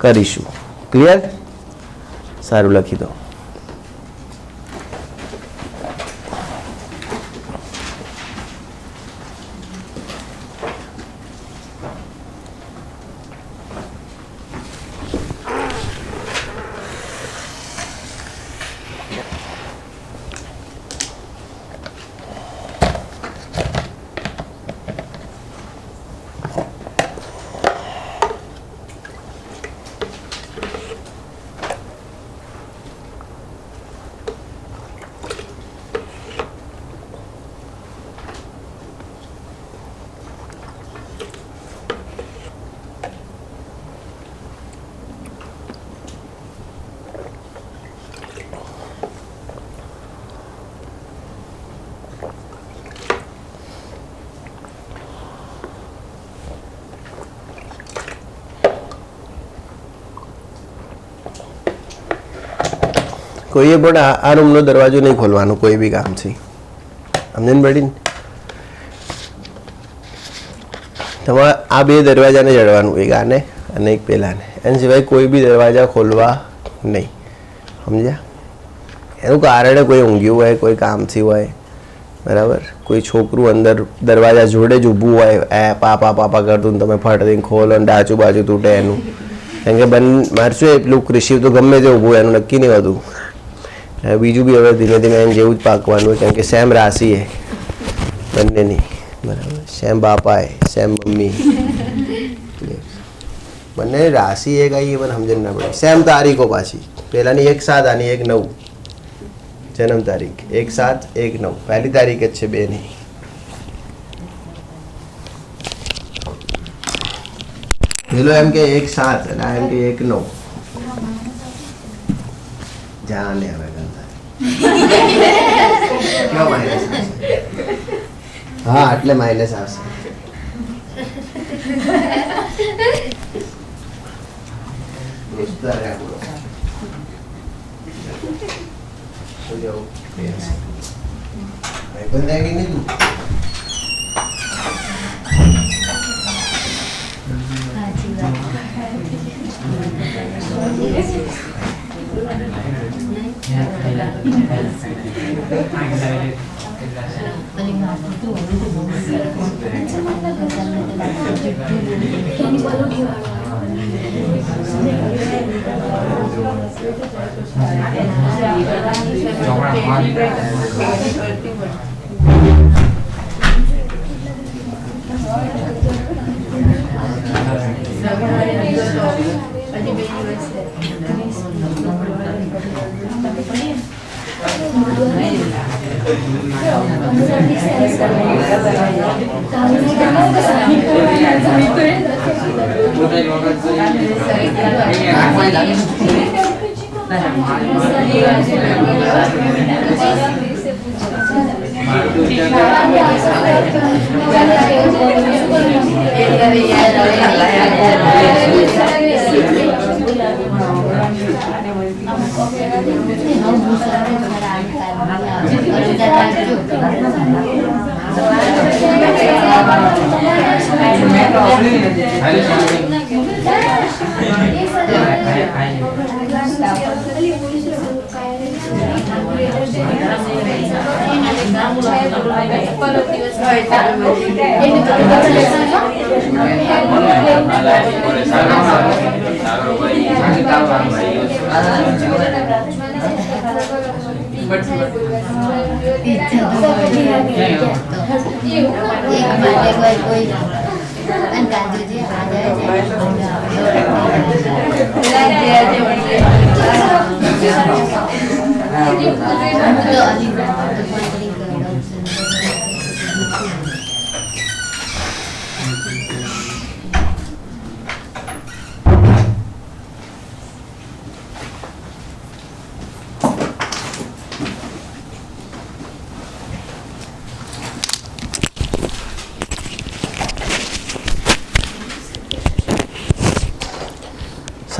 કરીશું. ક્લિયર? સારું, લખી દો. કોઈએ પણ આ રૂમનો દરવાજો નહીં ખોલવાનો કોઈ બી કામથી. સમજણ પડી ને? તમારે આ 2 દરવાજાને જડવાનું, એક આને અને એક પેલાને. એના સિવાય કોઈ બી દરવાજા ખોલવા નહીં. સમજ્યા? એનું કારણ કોઈ ઊંઘ્યું હોય, કોઈ કામથી હોય, બરાબર? કોઈ છોકરું અંદર દરવાજા જોડે જ ઊભું હોય, પાપા પાપા કરતું, તમે ફટ દઈને ખોલો ને ડાચું બાજુ તૂટે એનું. કેમ કે મારશું એટલું કૃષિ તો ગમે તે ઊભું એનું નક્કી નહીં હોતું. બીજું બી હવે ધીમે ધીમે એને જેવું જ પાકવાનું, કેમ કે સેમ રાશિ એ બંનેની, બરાબર? સેમ બાપા એ, સેમ મમ્મી, બંને રાશિ એક આવી પણ સમજણ ના પડે. સેમ તારીખો પાછી, પહેલાની 1/7 આની 1/9 જન્મ તારીખ. 1/7 1/9 પહેલી તારીખ જ છે બેની. પેલો એમ કે 1/7 અને આ એમ કે 1/9. જાને હવે હા, એટલે માઇનસ આવશે.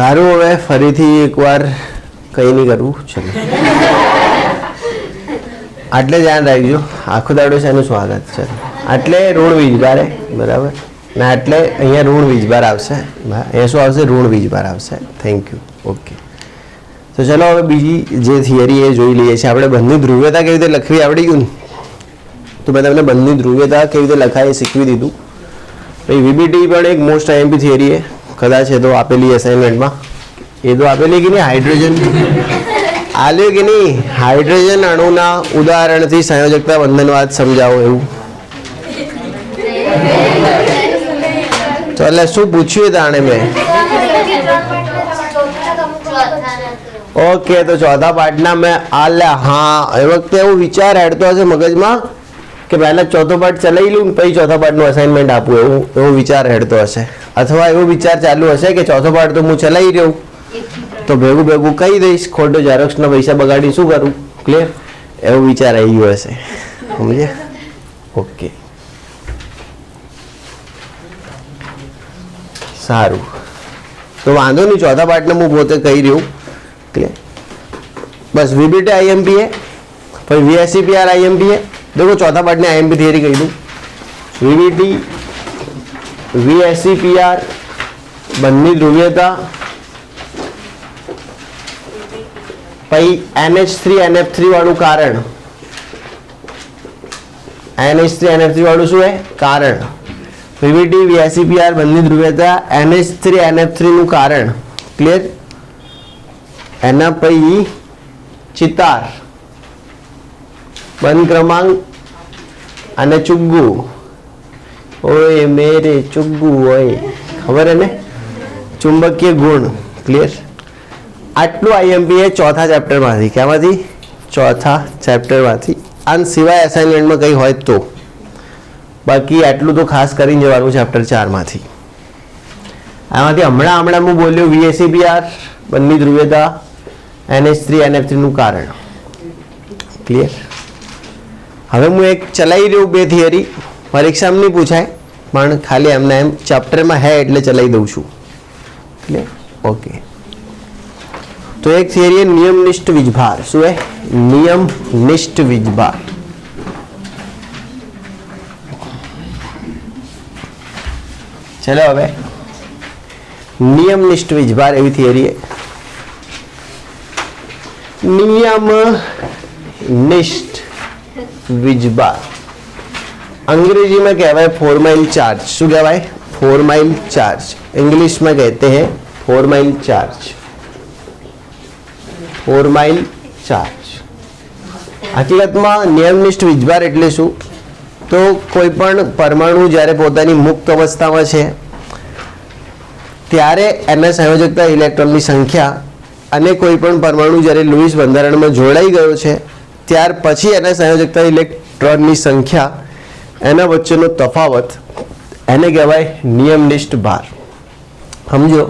સારું, હવે ફરીથી એકવાર કંઈ નહીં કરવું. ચલો, આટલે ધ્યાન રાખજો. આખો દાડો છે એનું સ્વાગત છે. આટલે ઋણ વીજભાર, બરાબર ને? આટલે અહીંયા ઋણ વીજભાર આવશે. અહીંયા શું આવશે? ઋણ વીજભાર આવશે. Thank you. ઓકે, તો ચલો હવે બીજી જે થિયરી એ જોઈ લઈએ છીએ આપણે. બંધની ધ્રુવ્યતા કેવી રીતે લખવી આવડી ગયું ને? તો મેં તમને બંધની ધ્રુવ્યતા કેવી રીતે લખાય એ શીખવી દીધું. પછી વીબીટી પણ એક મોસ્ટ આઈએમપી થિયરી એ કદાચ એ તો આપેલી અસાઇનમેન્ટમાં. એ તો આપેલી કે નહીં? હાઇડ્રોજન આલ્યો કે નહીં? હાઇડ્રોજન અણુના ઉદાહરણથી સંયોજકતા બંધનવાદ સમજાવો એવું. તો એટલે શું પૂછ્યું તાણે મેં? ઓકે, તો ચોથા પાઠના મેં હા, એ વખતે એવું વિચાર હેડતો હશે મગજમાં કે પહેલા ચોથો પાઠ ચલાવી લઉં પછી ચોથા પાઠનું અસાઇનમેન્ટ આપું, એવો વિચાર હેડતો હશે. અથવા એવો વિચાર ચાલુ હશે કે ચોથો પાઠ તો હું ચલાવી રહ્યું તો ભેગું ભેગું કહી દઈશ, ખોટો ઝેરોક્સના પૈસા બગાડી શું કરું? ક્લિયર? એવો વિચાર આવી ગયો હશે. સમજ્યા? ઓકે, સારું. તો વાંધો નહીં, ચોથા પાઠને હું પોતે કહી રહ્યું. ક્લિયર? બસ વીબીટી આઈએમપી है, फिर वीएससीपीआर आईएमपी है. देखो चौथा पार्ट ने आईएमपी थियरी कही दूँ. वीबीटी वीएससीपीआर બંને ધ્રુવીયતા પછી NH3NF3 વાળું કારણ. NH3NF3 વાળું શું है? કારણ. વીબીટી વીએસસીપીઆર બંને ધ્રુવીયતા NH3NF3 નું કારણ. ક્લિયર? એના પછી ચિતાર બંધ ક્રમાંક અને ચુગ્ગુ. ઓય મેરે ચુગ્ગુ હોય, ખબર હે ને? ચુંબકીય ગુણ. ક્લિયર? આટલું આઈએમપી એ ચોથા ચેપ્ટરમાંથી. ક્યાંમાંથી? ચોથા ચેપ્ટરમાંથી. આન સિવાય અસાઇનમેન્ટમાં કંઈ હોય તો બાકી આટલું તો ખાસ કરીને જવાનું ચેપ્ટર 4 માંથી. આમાંથી હમણાં હું બોલ્યો વીએસસીપીઆર બંને ધ્રુવીયતા NH3NF3 નું કારણ. ક્લિયર? હવે હું એક ચલાવી રહ્યું બે થિયરી, પરીક્ષામાં નહીં પૂછાય પણ ખાલી એમને એમ ચેપ્ટરમાં હે એટલે ચલાવી દઉં છું. ક્લિયર? ઓકે, તો એક થિયરી નિયમનિષ્ઠ વીજભાર. શું હે? નિયમનિષ્ઠ વીજભાર. ચલો હવે નિયમનિષ્ઠ વીજભાર એવી થિયરી. નિયમનિષ્ઠ વીજભાર अंग्रेजी में कहवा है फॉर्माइल चार्ज. શું કહેવાય? Formyl charge. इंग्लिश में कहते हैं फॉर्माइल चार्ज. Formyl charge. હકીકતમાં નિયમનિષ્ઠ વીજભાર એટલે શું? તો કોઈ પણ પરમાણુ જ્યારે પોતાની મુક્ત અવસ્થામાં છે ત્યારે એના સંયોજકતા ઇલેક્ટ્રોનની સંખ્યા અને કોઈ પણ પરમાણુ જ્યારે લુઈસ બંધારણમાં જોડાઈ ગયો છે ત્યાર પછી એના સંયોજકતા ઇલેક્ટ્રોનની સંખ્યા, એના વચ્ચેનો તફાવત, એને કહેવાય નિયમનિષ્ઠ ભાર. સમજો?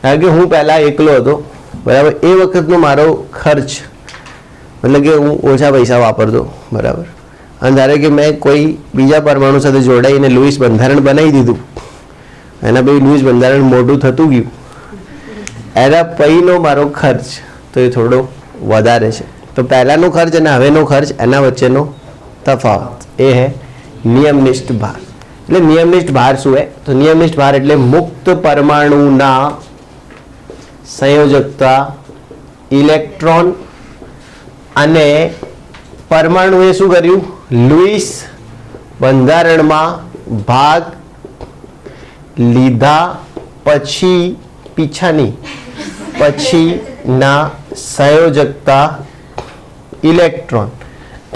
કારણ કે હું પહેલાં એકલો હતો બરાબર. એ વખતનો મારો ખર્ચ મતલબ કે હું ઓછા પૈસા વાપરતો, બરાબર. અને ધારો કે મેં કોઈ બીજા પરમાણુ સાથે જોડાઈને લુઈસ બંધારણ બનાવી દીધું, એના પછી લુઈસ બંધારણ મોટું થતું ગયું, એના પછીનો મારો ખર્ચ તો એ થોડો વધારે છે. તો પહેલાંનો ખર્ચ અને હવેનો ખર્ચ એના વચ્ચેનો તફાવત એ હે નિયમનિષ્ઠ ભાર. એટલે નિયમનિષ્ઠ ભાર શું है? તો નિયમનિષ્ઠ ભાર એટલે મુક્ત પરમાણુના સંયોજકતા ઇલેક્ટ્રોન અને પરમાણુએ શું કર્યું? લુઈસ બંધારણમાં ભાગ લીધા પછીના સંયોજકતા ઇલેક્ટ્રોન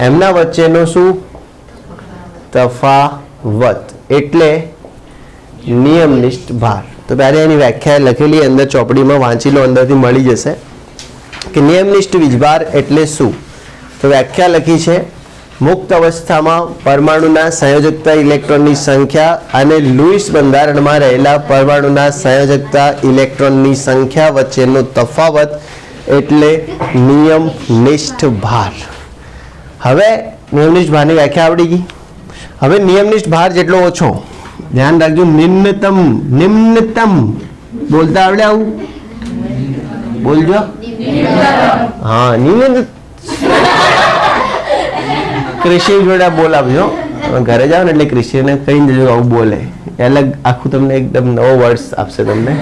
એમના વચ્ચેનો શું તફાવત એટલે નિયમનિષ્ઠ ભાર. તો પહેલા એની વ્યાખ્યા લખેલી અંદર ચોપડીમાં વાંચી લો, અંદરથી મળી જશે કે નિયમનિષ્ઠ વીજભાર એટલે શું. તો વ્યાખ્યા લખી છે, મુક્ત અવસ્થામાં પરમાણુના સંયોજકતા ઇલેક્ટ્રોનની સંખ્યા અને લુઈસ બંધારણમાં રહેલા પરમાણુના સંયોજકતા ઇલેક્ટ્રોનની સંખ્યા વચ્ચેનો તફાવત એટલે નિયમનિષ્ઠ ભાર. હવે નિયમનિષ્ઠ ભારની વ્યાખ્યા આવડી ગઈ. હવે નિયમનિષ્ઠ ભાર જેટલો ઓછો, ધ્યાન રાખજો, નિમ્નતમ બોલતા આવડે? આવું બોલજો. હા, નિમ્ન ક્રિશિયન જોડે બોલાવજો. ઘરે જાઓ ને એટલે ક્રિશિયને કહી દેજો આવું બોલે, અલગ આખું તમને એકદમ નવો વર્ડ્સ આપશે તમને.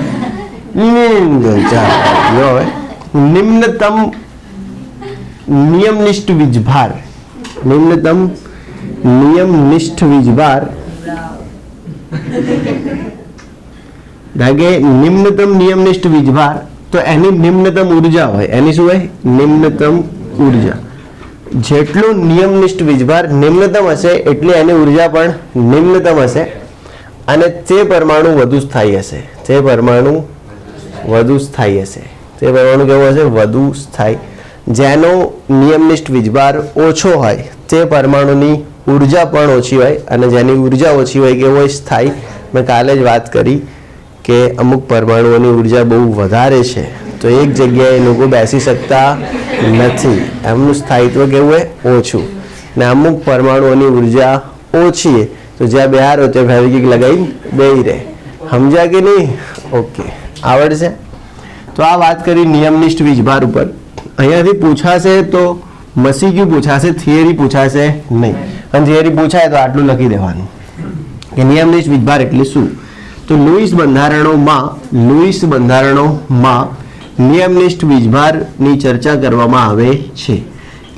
હવે નિમ્નતમ નિયમનિષ્ઠ વીજભાર, નિમ્નતમ નિયમનિષ્ઠ વીજભાર ધાગે નિમ્નતમ નિયમનિષ્ઠ વીજભાર, તો એની નિમ્નતમ ઉર્જા હોય. એની શું હોય? નિમ્નતમ ઉર્જા. જેટલું નિયમનિષ્ઠ વીજભાર નિમ્નતમ હશે એટલી એની ઉર્જા પણ નિમ્નતમ હશે અને તે પરમાણુ વધુ સ્થાયી હશે. તે પરમાણુ વધુ સ્થાયી હશે. તે પરમાણુ કેવો હશે? વધુ સ્થાયી. જેનો નિયમનિષ્ઠ વીજભાર ઓછો હોય તે પરમાણુની ઉર્જા પણ ઓછી હોય, અને જેની ઉર્જા ઓછી હોય કેવો હોય? સ્થાયી. મેં કાલે જ વાત કરી કે અમુક પરમાણુઓની ઉર્જા બહુ વધારે છે તો એક જગ્યાએ લોકો બેસી શકતા નથી, એમનું સ્થાયિત્વ કેવું હોય? ઓછું. ને અમુક પરમાણુઓની ઉર્જા ઓછી છે તો જ્યાં બેહારો ત્યાં ફેવિક્વિક લગાવી બેહી રહે. સમજ્યા કે નહીં? ઓકે, આવડશે? તો આ વાત કરી નિયમનિષ્ઠ વીજભાર ઉપર. અહીંયાથી પૂછાશે તો મસીક્યુ પૂછાશે, થિયરી પૂછાશે નહીં. અને થિયરી પૂછાય તો આટલું લખી દેવાનું કે નિયમનિષ્ઠ વીજભાર એટલે શું. તો લુઈસ બંધારણોમાં નિયમનિષ્ઠ વીજભારની ચર્ચા કરવામાં આવે છે.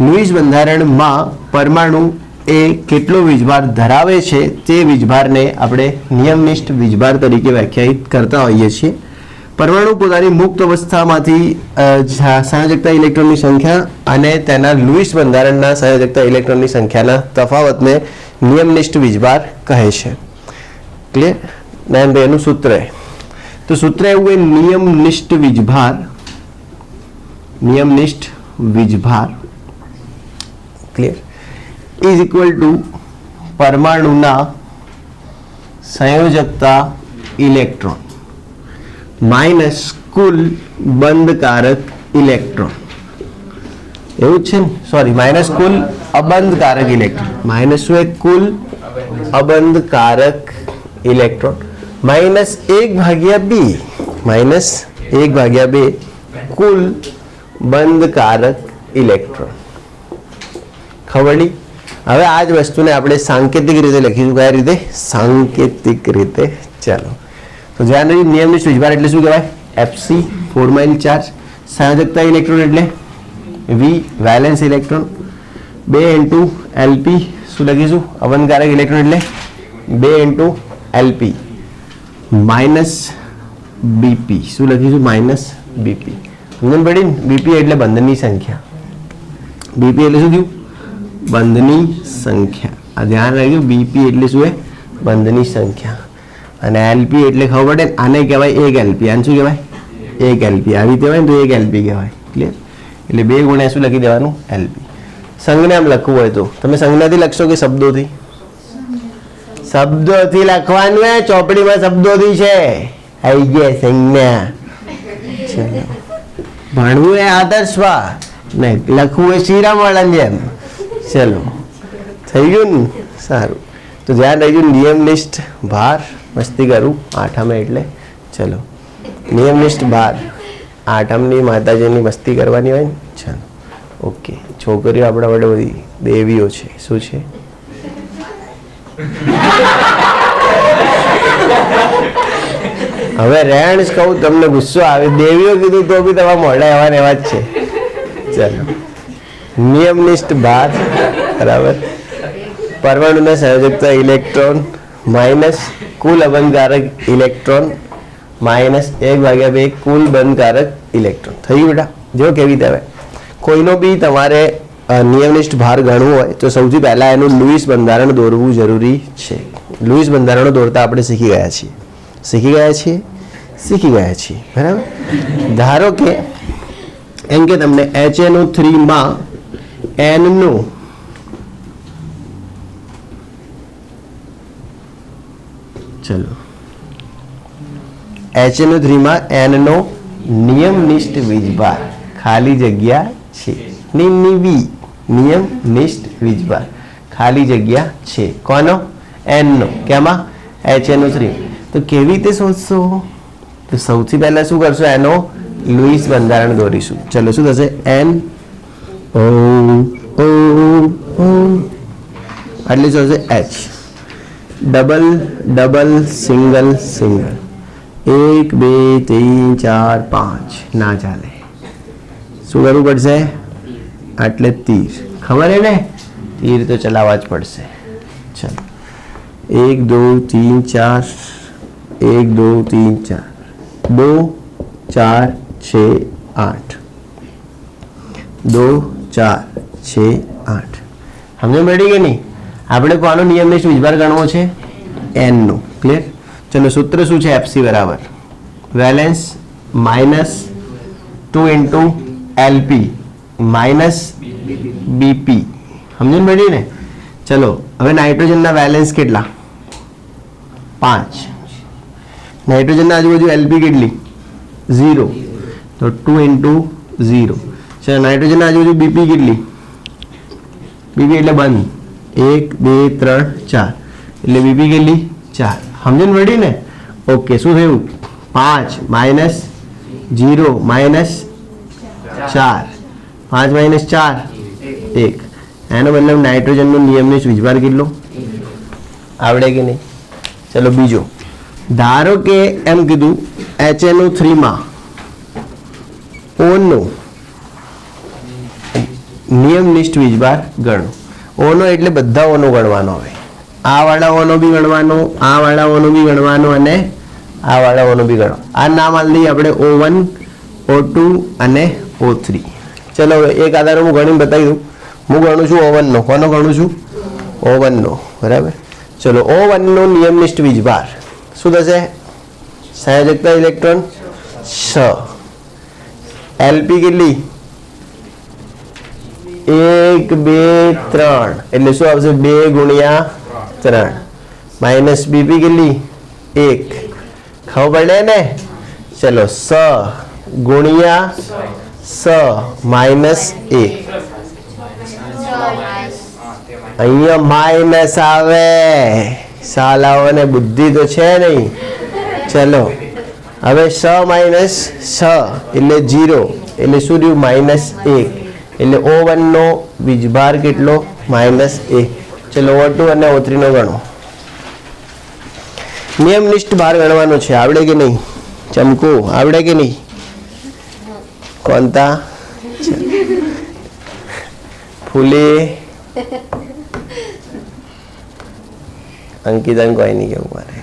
લુઈસ બંધારણમાં પરમાણુ એ કેટલો વીજભાર ધરાવે છે તે વીજભારને આપણે નિયમનિષ્ઠ વીજભાર તરીકે વ્યાખ્યાયિત કરતા હોઈએ છીએ. પરમાણુ પોતાની મુક્ત અવસ્થામાંથી સંયોજકતા ઇલેક્ટ્રોનની સંખ્યા અને તેના લુઈસ બંધારણના સંયોજકતા ઇલેક્ટ્રોનની સંખ્યાના તફાવતને નિયમનિષ્ઠ વીજભાર કહે છે. ક્લિયર? નારાયણભાઈ એનું સૂત્ર. તો સૂત્ર એવું હોય, નિયમનિષ્ઠ વીજભાર ક્લિયર ઇઝ ઇક્વલ ટુ પરમાણુના સંયોજકતા ઇલેક્ટ્રોન માઇનસ કુલ બંધકારક ઇલેક્ટ્રોન. એવું જ છે ને? સોરી, માઇનસ કુલ અબંધકારક ઇલેક્ટ્રોન. માઇનસ શું? એક કુલ અબંધકારક ઇલેક્ટ્રોન માઇનસ 1/2 માઇનસ 1/2 કુલ બંધકારક ઇલેક્ટ્રોન. ખબરડી? હવે આ જ વસ્તુને આપણે સાંકેતિક રીતે લખીશું. કઈ રીતે? સાંકેતિક રીતે. ચાલો, તો ધ્યાન રાખજો, નિયમનિષ્ઠ વીજભાર એટલે શું કહેવાય? FC, 4 charge. સંયોજકતા ઇલેક્ટ્રોન એટલે V, વેલેન્સ ઇલેક્ટ્રોન. 2 × LP શું લખીશું? અબંધકારક ઇલેક્ટ્રોન એટલે 2 × LP માઇનસ BP શું લખીશું? Minus BP. સમજણ પડી ને? BP એટલે બંધની સંખ્યા. BP એટલે શું થયું? બંધની સંખ્યા. આ ધ્યાન રાખજો, BP એટલે શું? બંધની સંખ્યા. અને LP એટલે ખબર પડે ને, આને કહેવાય 1 LP. આને શું કહેવાય? 1 LP. આવી રીતે હોય ને તો 1 LP કહેવાય. ક્લિયર? એટલે 2 × શું લખી દેવાનું? LP. સંજ્ઞામાં લખવું હોય તો તમે સંજ્ઞાથી લખશો કે શબ્દોથી? શબ્દોથી લખવાનું. ચોપડીમાં શબ્દોથી છે. આવી ગયા સંજ્ઞા. ભણવું એ આદર્શવા ને લખવું એ શ્રીરામવાળાની જેમ. ચલો થઈ ગયું ને? સારું, તો ધ્યાન રાખજો. નિયમનિષ્ઠ ભાર મસ્તી કરું આઠમે એટલે. ચલો નિયમનિષ્ઠ ભાર આઠમની માતાજીની મસ્તી કરવાની હોય ને. ચાલો ઓકે. છોકરીઓ આપણા માટે બધી દેવીઓ છે. શું છે? હવે રેણ જ કહું તમને ગુસ્સો આવે. દેવીઓ કીધું તો બી તમારા મોઢા એવા ને એવા જ છે. ચાલો નિયમનિષ્ઠ ભાર બરાબર. પરમાણુના સંયોજકતા ઇલેક્ટ્રોન માઇનસ કુલ અબંધકારક ઇલેક્ટ્રોન માઇનસ 1/2 કુલ બંધકારક ઇલેક્ટ્રોન. થયું બેટા? જો કેવી રીતે હવે કોઈનો બી તમારે નિયમનિષ્ઠ ભાર ગણવું હોય તો સૌથી પહેલાં એનું લુઈસ બંધારણ દોરવું જરૂરી છે. લુઈસ બંધારણો દોરતા આપણે શીખી ગયા છીએ. બરાબર. ધારો કે એમ કે તમને HNO3 માં N નું ચલો HNO3 માં N નો નિયમનિષ્ઠ વીજભાર ખાલી જગ્યા છે. નિયમનિષ્ઠ વીજભાર ખાલી જગ્યા છે. કોનો? N નો. કેમાં? HNO3. તો કેવી રીતે શોધશો? તો સૌથી પહેલા શું કરશો? એનો લુઈસ બંધારણ દોરીશું. ચલો શું થશે? N O O O એટલે શું થશે? H. Double double single single 1 2 3 4 5 ના ચાલે. શું કરવું પડશે? એટલે તીર. ખબર હે ને? તીર તો ચલાવવા જ પડશે. ચલો 1 2 3 4 1 2 3 4 2 4 6 8 2 4 6 8. સમજ પડી કે નહીં? આપણે કોનો નિયમનિષ્ઠ વીજભાર ગણવો છે? N નો. ક્લિયર? ચલો સૂત્ર શું છે? FC બરાબર valence minus 2 into LP minus BP. સમજ પડી ને? ચલો હવે નાઇટ્રોજનના વેલેન્સ કેટલા? 5. નાઇટ્રોજનના આજુબાજુ LP કેટલી? 0. તો 2 ઇન્ટુ 0. ચલો નાઇટ્રોજનના આજુબાજુ BP કેટલી? BP એટલે બંધ 1 2 3 4 એટલે BP કેટલી? 4. સમજણ પડી ને? ઓકે. શું થયું? 5 માઇનસ 0 માઇનસ 4 5 માઇનસ 4 1. એનો મતલબ નાઇટ્રોજનનો નિયમનિષ્ઠ વીજભાર કેટલો? આવડે કે નહીં? ચલો બીજો. ધારો કે એમ કીધું HNO3 માં O નો નિયમનિષ્ઠ વીજભાર ગણો. O નો એટલે બધા O નો ગણવાનો. હવે આ વાળા O નો બી ગણવાનો, આ વાળા O નો બી ગણવાનો અને આ વાળા O નો બી ગણવાનો. આ નામ આલી દઈએ આપણે O1 O2 અને O3. ચલો હવે એક આધાર હું ગણીને બતાવી દઉં. હું ગણું છું O1 નો. કોનો ગણું છું? O1 નો. બરાબર. ચલો O1 નો નિયમનિષ્ઠ વીજભાર શું થશે? સંયોજકતા ઇલેક્ટ્રોન 6. LP કેટલી? 1 2 3 એટલે શું આવશે? 2 ગુણ્યા 3 માઇનસ BP કેટલી? 1. ખબર પડે ને? ચલો 6 ગુણ્યા 6 માઇનસ 1. અહીંયા માઇનસ આવે. સાલાઓને બુદ્ધિ તો છે નહીં. ચલો હવે 6 માઇનસ 6 એટલે 0 એટલે શું રહ્યું? માઇનસ 1. એટલે O1 નો વીજભાર કેટલો? માઇનસ 1. ચલો O2 અને O3 નો ગણો. નિયમનિષ્ઠ ભાર ગણવાનો છે. આવડે કે નહીં? ચમકુ આવડે કે નહીં? કોણતા? ફૂલે અંકિતાને કોઈ નહીં કેવું મારે.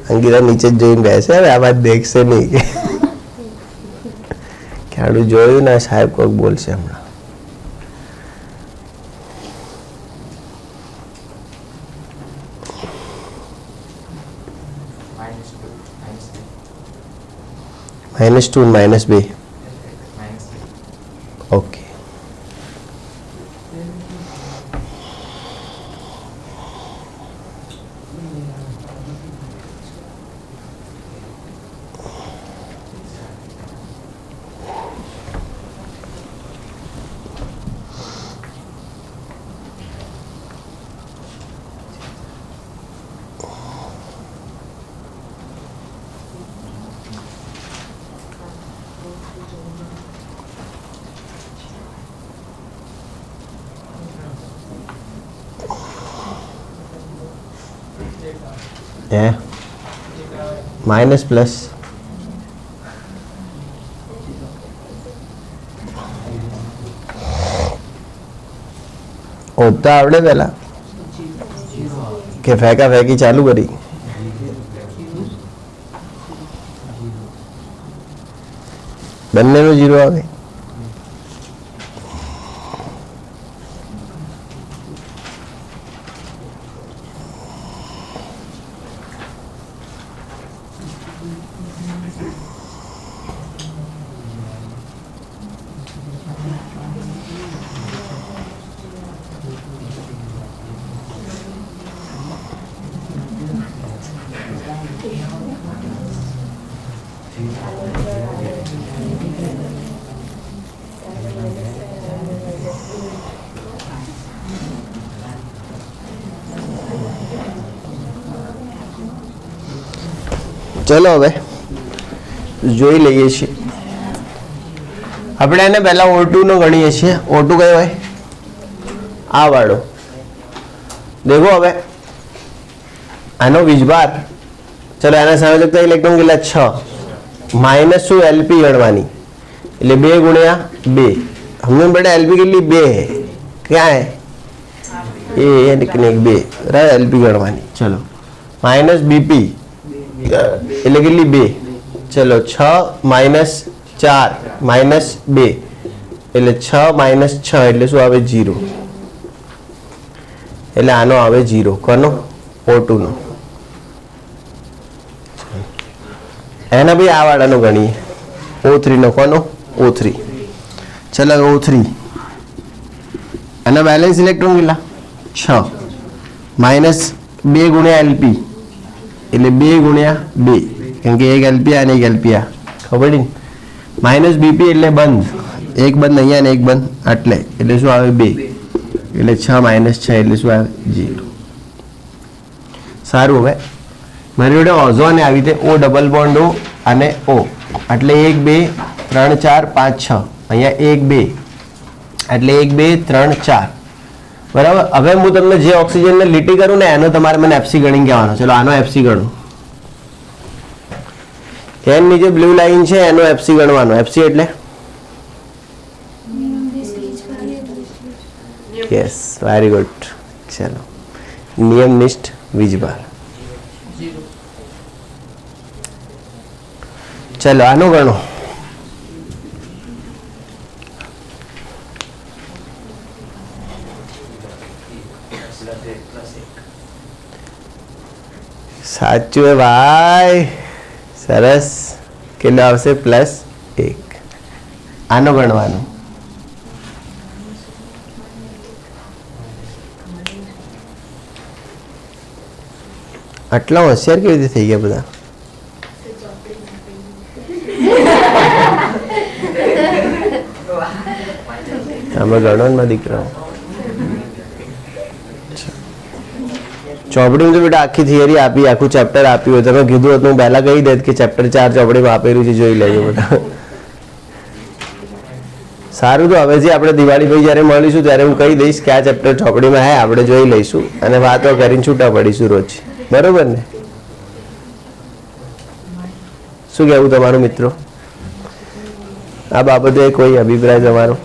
અંકિતા નીચે જ જોઈને રહેશે. હવે આ વાત દેખશે નહીં કે ખેડૂત જોયું ને સાહેબ કોઈક બોલશે હમણાં. -2 અને -2. ઓકે. है माइनस प्लस होता आवड़े पहला के फेंका फेंकी चालू करी बनने में जीरो आ गई चलो હવે જોઈ લઈએ છીએ આપણે એને પહેલા O2 નો ગણીએ છીએ O2 કયો હોય આ વાળો देखो હવે આનો વીજભાર ચલો એના સામે લગતા ઇલેક્ટ્રોન કેટલા 6 માઈનસ શું એલપી ગણવાની એટલે 2 ગુણ્યા 2 हमने बेटा एलपी કેટલી 2 है क्या है ये निकने 2 बराबर एलपी गणવાની चलो माइनस बीपी એટલે કેટલી 2 ચલો 6 માઈનસ 4 માઈનસ 2 એટલે 6 માઈનસ 6 એટલે શું આવે 0 એટલે આનો આવે 0 કોનો O2 નો એના ભાઈ આ વાળાનો ગણીએ O3 નો કોનો O3 ચલો O3 આના બેલેન્સ ઇલેક્ટ્રોન કેટલા 6 માઈનસ 2 ગુણ્યા LP એટલે 2 ગુણ્યા 2 કારણ કે એક એલપી અને એક એલપી આ ખબર ને માઈનસ બીપી એટલે બંધ એક બંધ અહીંયા ને એક બંધ એટલે શું આવે 2 એટલે 6 માઈનસ 6 એટલે શું આવે 0 સારું હવે મારી જોડે ઓઝોન આવી રીતે O ડબલ બોન્ડ O અને O એટલે 1 2 3 4 5 6 અહીંયા 1 2 એટલે 1 2 3 4 बराबर હવે હું તમને જે ઓક્સિજન ને લીટી કરું ને એનો તમારે મને એફસી ગણી કહેવાનો ચલો આનો એફસી ગણો એન ની જે બ્લુ લાઈન છે એનો એફસી ગણવાનો એફસી એટલે યસ વેરી ગુડ ચલો નિયમનિષ્ઠ વીજભાર ચલો આનો ગણો साचू है भाई सरस किलो आवशे +1 आनो गणवानो आटला होशियार केवी रीते थई गया बधा आमे गणन में दीकरा ચોપડી में तो बेटा आखी थियरी आपी आखू चैप्टर आप्યું હોય તમે કીધું હતું હું પહેલા કહી દેત કે ચેપ્ટર 4 ચોપડીમાં આપેલું છે જોઈ લેજો બેટા સારું તો હવે જે આપણે દિવાળી પછી જ્યારે મળીશું ત્યારે હું કહી દઈશ કે આ ચેપ્ટર ચોપડીમાં હે આપણે જોઈ લઈશું અને વાતો કરીને છૂટા પડીશું રોજ બરોબર ને શું કહેવું તમારું મિત્રો આ બાબતે કોઈ અભિપ્રાય તમારો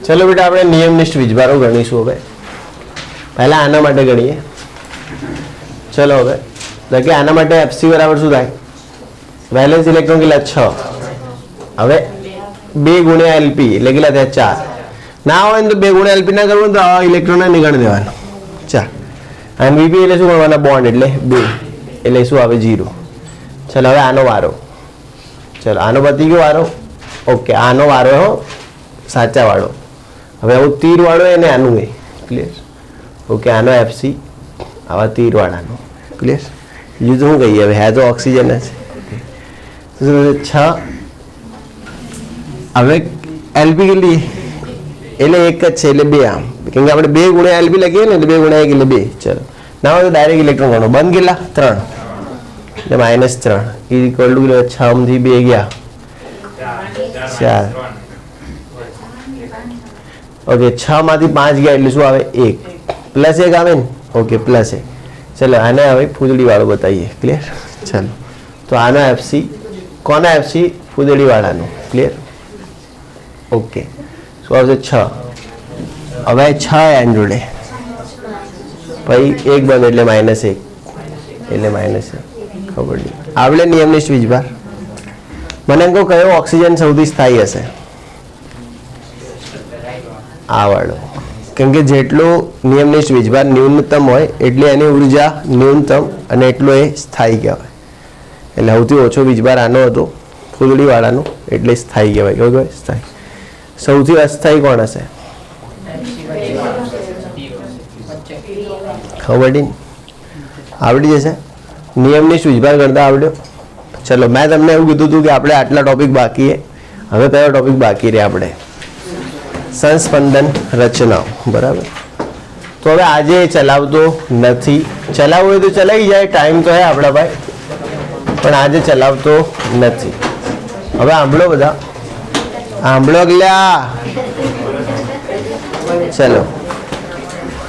ચલો બેટા આપણે નિયમનિષ્ઠ વીજભારો ગણીશું હવે. પહેલા આના માટે ગણીએ. ચલો હવે એટલે કે આના માટે એફસી બરાબર શું થાય? વેલેન્સ ઇલેક્ટ્રોન કેટલા? 6. હવે 2 ગુણ્યા એલપી એટલે કેટલા થયા? 4. ના હોય ને તો 2 ગુણ્યા એલપી ના કરવું તો આવા ઇલેક્ટ્રોન નીકળી દેવાના. 4. અને વીપી એટલે શું કરવાના? બોન્ડ એટલે 2 એટલે શું આવે? 0. ચલો હવે આનો વારો. ચલો આનો પતી ગયો વારો. ઓકે આનો વારો હો સાચા વાળો. હવે આવું તીર વાળો એને આનું એ ક્લિયર. ઓકે આનો એફસી આવા તીર વાળાનો ક્લિયર. બીજું તો શું કહીએ હવે? હે તો ઓક્સિજન જ. 6. હવે એલપી કેટલી? એટલે એક જ છે એટલે 2 આમ કેમ કે આપણે 2 ગુણ્યા એલપી લખીએ ને એટલે 2 ગુણ્યા 1 એટલે 2. ચલો ના હોય તો ડાયરેક્ટ ઇલેક્ટ્રોન ગણો. બંધ કેટલા? 3 એટલે -3 ઇક્વલ ટુ 6 થી 2 ગયા 4. ઓકે 6 માંથી 5 ગયા એટલે શું આવે? 1 પ્લસ 1 આવે ને. Okay plus 1. ચલો આને હવે ફૂદડી વાળો બતાવીએ. ક્લિયર. ચલો તો આનો એફસી કોના એફસી? ફૂદડી વાળાનો. ક્લિયર. ઓકે શું આવશે? 6. હવે 6 એન જોડે પછી 1 બંધ એટલે -1 એટલે -1 ખબર નહીં. આવડે નિયમનિષ્ઠ વીજભાર. મને કહો કયો ઓક્સિજન સૌથી સ્થાયી હશે? આ વાળો. કેમ કે જેટલો નિયમનિષ્ઠ વીજભાર ન્યૂનતમ હોય એટલે એની ઉર્જા ન્યૂનતમ અને એટલો એ સ્થાયી કહેવાય. એટલે સૌથી ઓછો વીજભાર આનો હતો ફૂદડી વાળાનો એટલે સ્થાયી કહેવાય. કેવું કહેવાય? સ્થાયી. સૌથી અસ્થાયી કોણ હશે? ખબર નહીં. આવડી જશે. નિયમનિષ્ઠ વીજભાર કરતા આવડ્યો. ચલો મેં તમને એવું કીધું હતું કે આપણે આટલા ટોપિક બાકી છે. હવે કયો ટોપિક બાકી રહે? આપણે સંસ્પંદન રચનાઓ. બરાબર. તો હવે આજે ચલાવતો નથી. ચલાવવું હોય તો ચલાવી જાય, ટાઈમ તો હે આપણા ભાઈ, પણ આજે ચલાવતો નથી. હવે સાંભળો બધા, સાંભળો ગયા. ચલો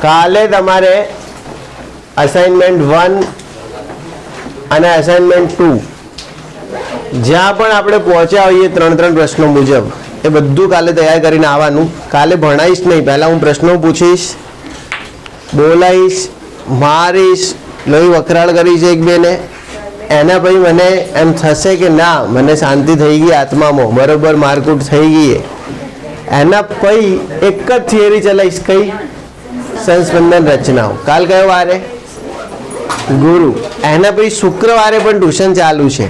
કાલે તમારે અસાઇનમેન્ટ 1 અને અસાઇનમેન્ટ 2 જ્યાં પણ આપણે પહોંચ્યા હોઈએ 3 પ્રશ્નો મુજબ એ બધું કાલે તૈયાર કરીને આવવાનું. કાલે ભણાવીશ નહીં, પહેલાં હું પ્રશ્નો પૂછીશ, બોલાવીશ, મારીશ, લોહી વખરાળ કરીશ એક બેને. એના પછી મને એમ થશે કે ના મને શાંતિ થઈ ગઈ આત્મામાં, બરોબર મારકૂટ થઈ ગઈ. એના પછી એક જ થિયરી ચલાવીશ. કઈ? સંસ્પંદન રચનાઓ. કાલ કયો વારે? ગુરુ. એના પછી શુક્રવારે પણ ટ્યુશન ચાલુ છે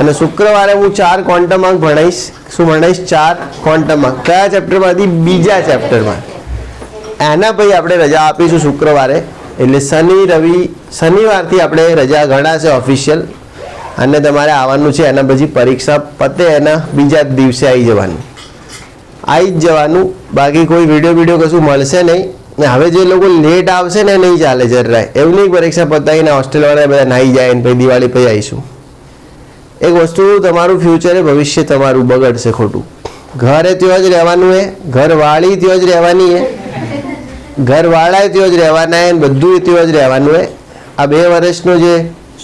અને શુક્રવારે હું 4 ક્વોન્ટમ અંક ભણાવીશ. શું ભણાવીશ? 4 ક્વોન્ટમ અંક. કયા ચેપ્ટરમાંથી? બીજા ચેપ્ટરમાં. એના પછી આપણે રજા આપીશું શુક્રવારે. એટલે શનિ રવિ શનિવારથી આપણે રજા ગણાશે ઓફિશિયલ. અને તમારે આવવાનું છે. એના પછી પરીક્ષા પતે એના બીજા જ દિવસે આવી જવાનું. આવી જ જવાનું. બાકી કોઈ વિડીયો કશું મળશે નહીં. ને હવે જે લોકો લેટ આવશે ને નહીં ચાલે જરાય. એવું નહીં પરીક્ષા પતાવીને હોસ્ટેલવાળા બધા નાહી જાય ને પછી દિવાળી પછી આવીશું. એક વસ્તુ, તમારું ફ્યુચર એ ભવિષ્ય તમારું બગડશે ખોટું. ઘરે ત્યાં જ રહેવાનું હે, ઘરવાળી ત્યાં જ રહેવાની હે, ઘરવાળા ત્યાં જ રહેવાના હે, બધું ત્યાં જ રહેવાનું હે. આ 2 વર્ષનો જે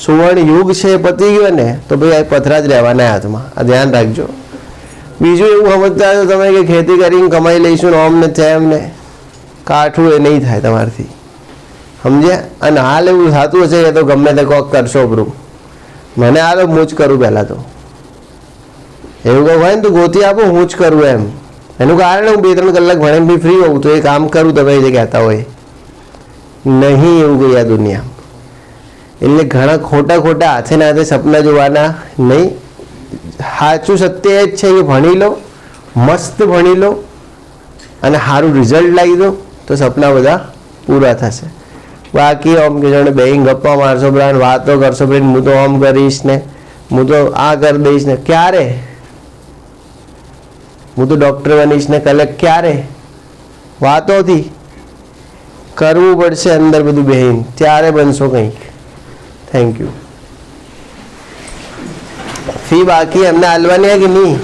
સુવર્ણ યુગ છે એ પતી ગયો ને તો ભાઈ આ પથરા જ રહેવાના હાથમાં. આ ધ્યાન રાખજો. બીજું એવું સમજતા હો તમે કે ખેતી કરીને કમાઈ લઈશું ને આમ ને તેમ ને, કાઠું એ નહીં થાય તમારાથી. સમજ્યા? અને હાલ એવું થતું હશે કે તો ગમે તે કોક કરશો પ્રૂફ. મને આ તો હું જ કરું પહેલાં તો. એવું કહું હોય ને તું ગોતી આપો હું જ કરું એમ. એનું કારણ હું 2-3 કલાક ભણીને બી ફ્રી હોઉં તો એ કામ કરું. તમે જે કહેતા હોય નહીં એવું કહી આ દુનિયા. એટલે ઘણા ખોટા હાથે ના હાથે સપના જોવાના નહીં. સાચું સત્ય એ જ છે કે ભણી લો, મસ્ત ભણી લો અને સારું રિઝલ્ટ લાવી દો તો સપના બધા પૂરા થશે. બાકી આમ કે જાણે બેહીને ગપ્પા મારશો બ્રાન્ડ વાતો કરશો બ્રેન હું તો આમ કરીશ ને હું તો આ કરી દઈશ ને ક્યારે હું તો ડૉક્ટર બનીશ ને કલેક્ટ ક્યારે વાતોથી કરવું પડશે અંદર બધું બેહીને ત્યારે બનશો કંઈક. Thank you. ફી બાકી એમને આલવાની કે નહીં?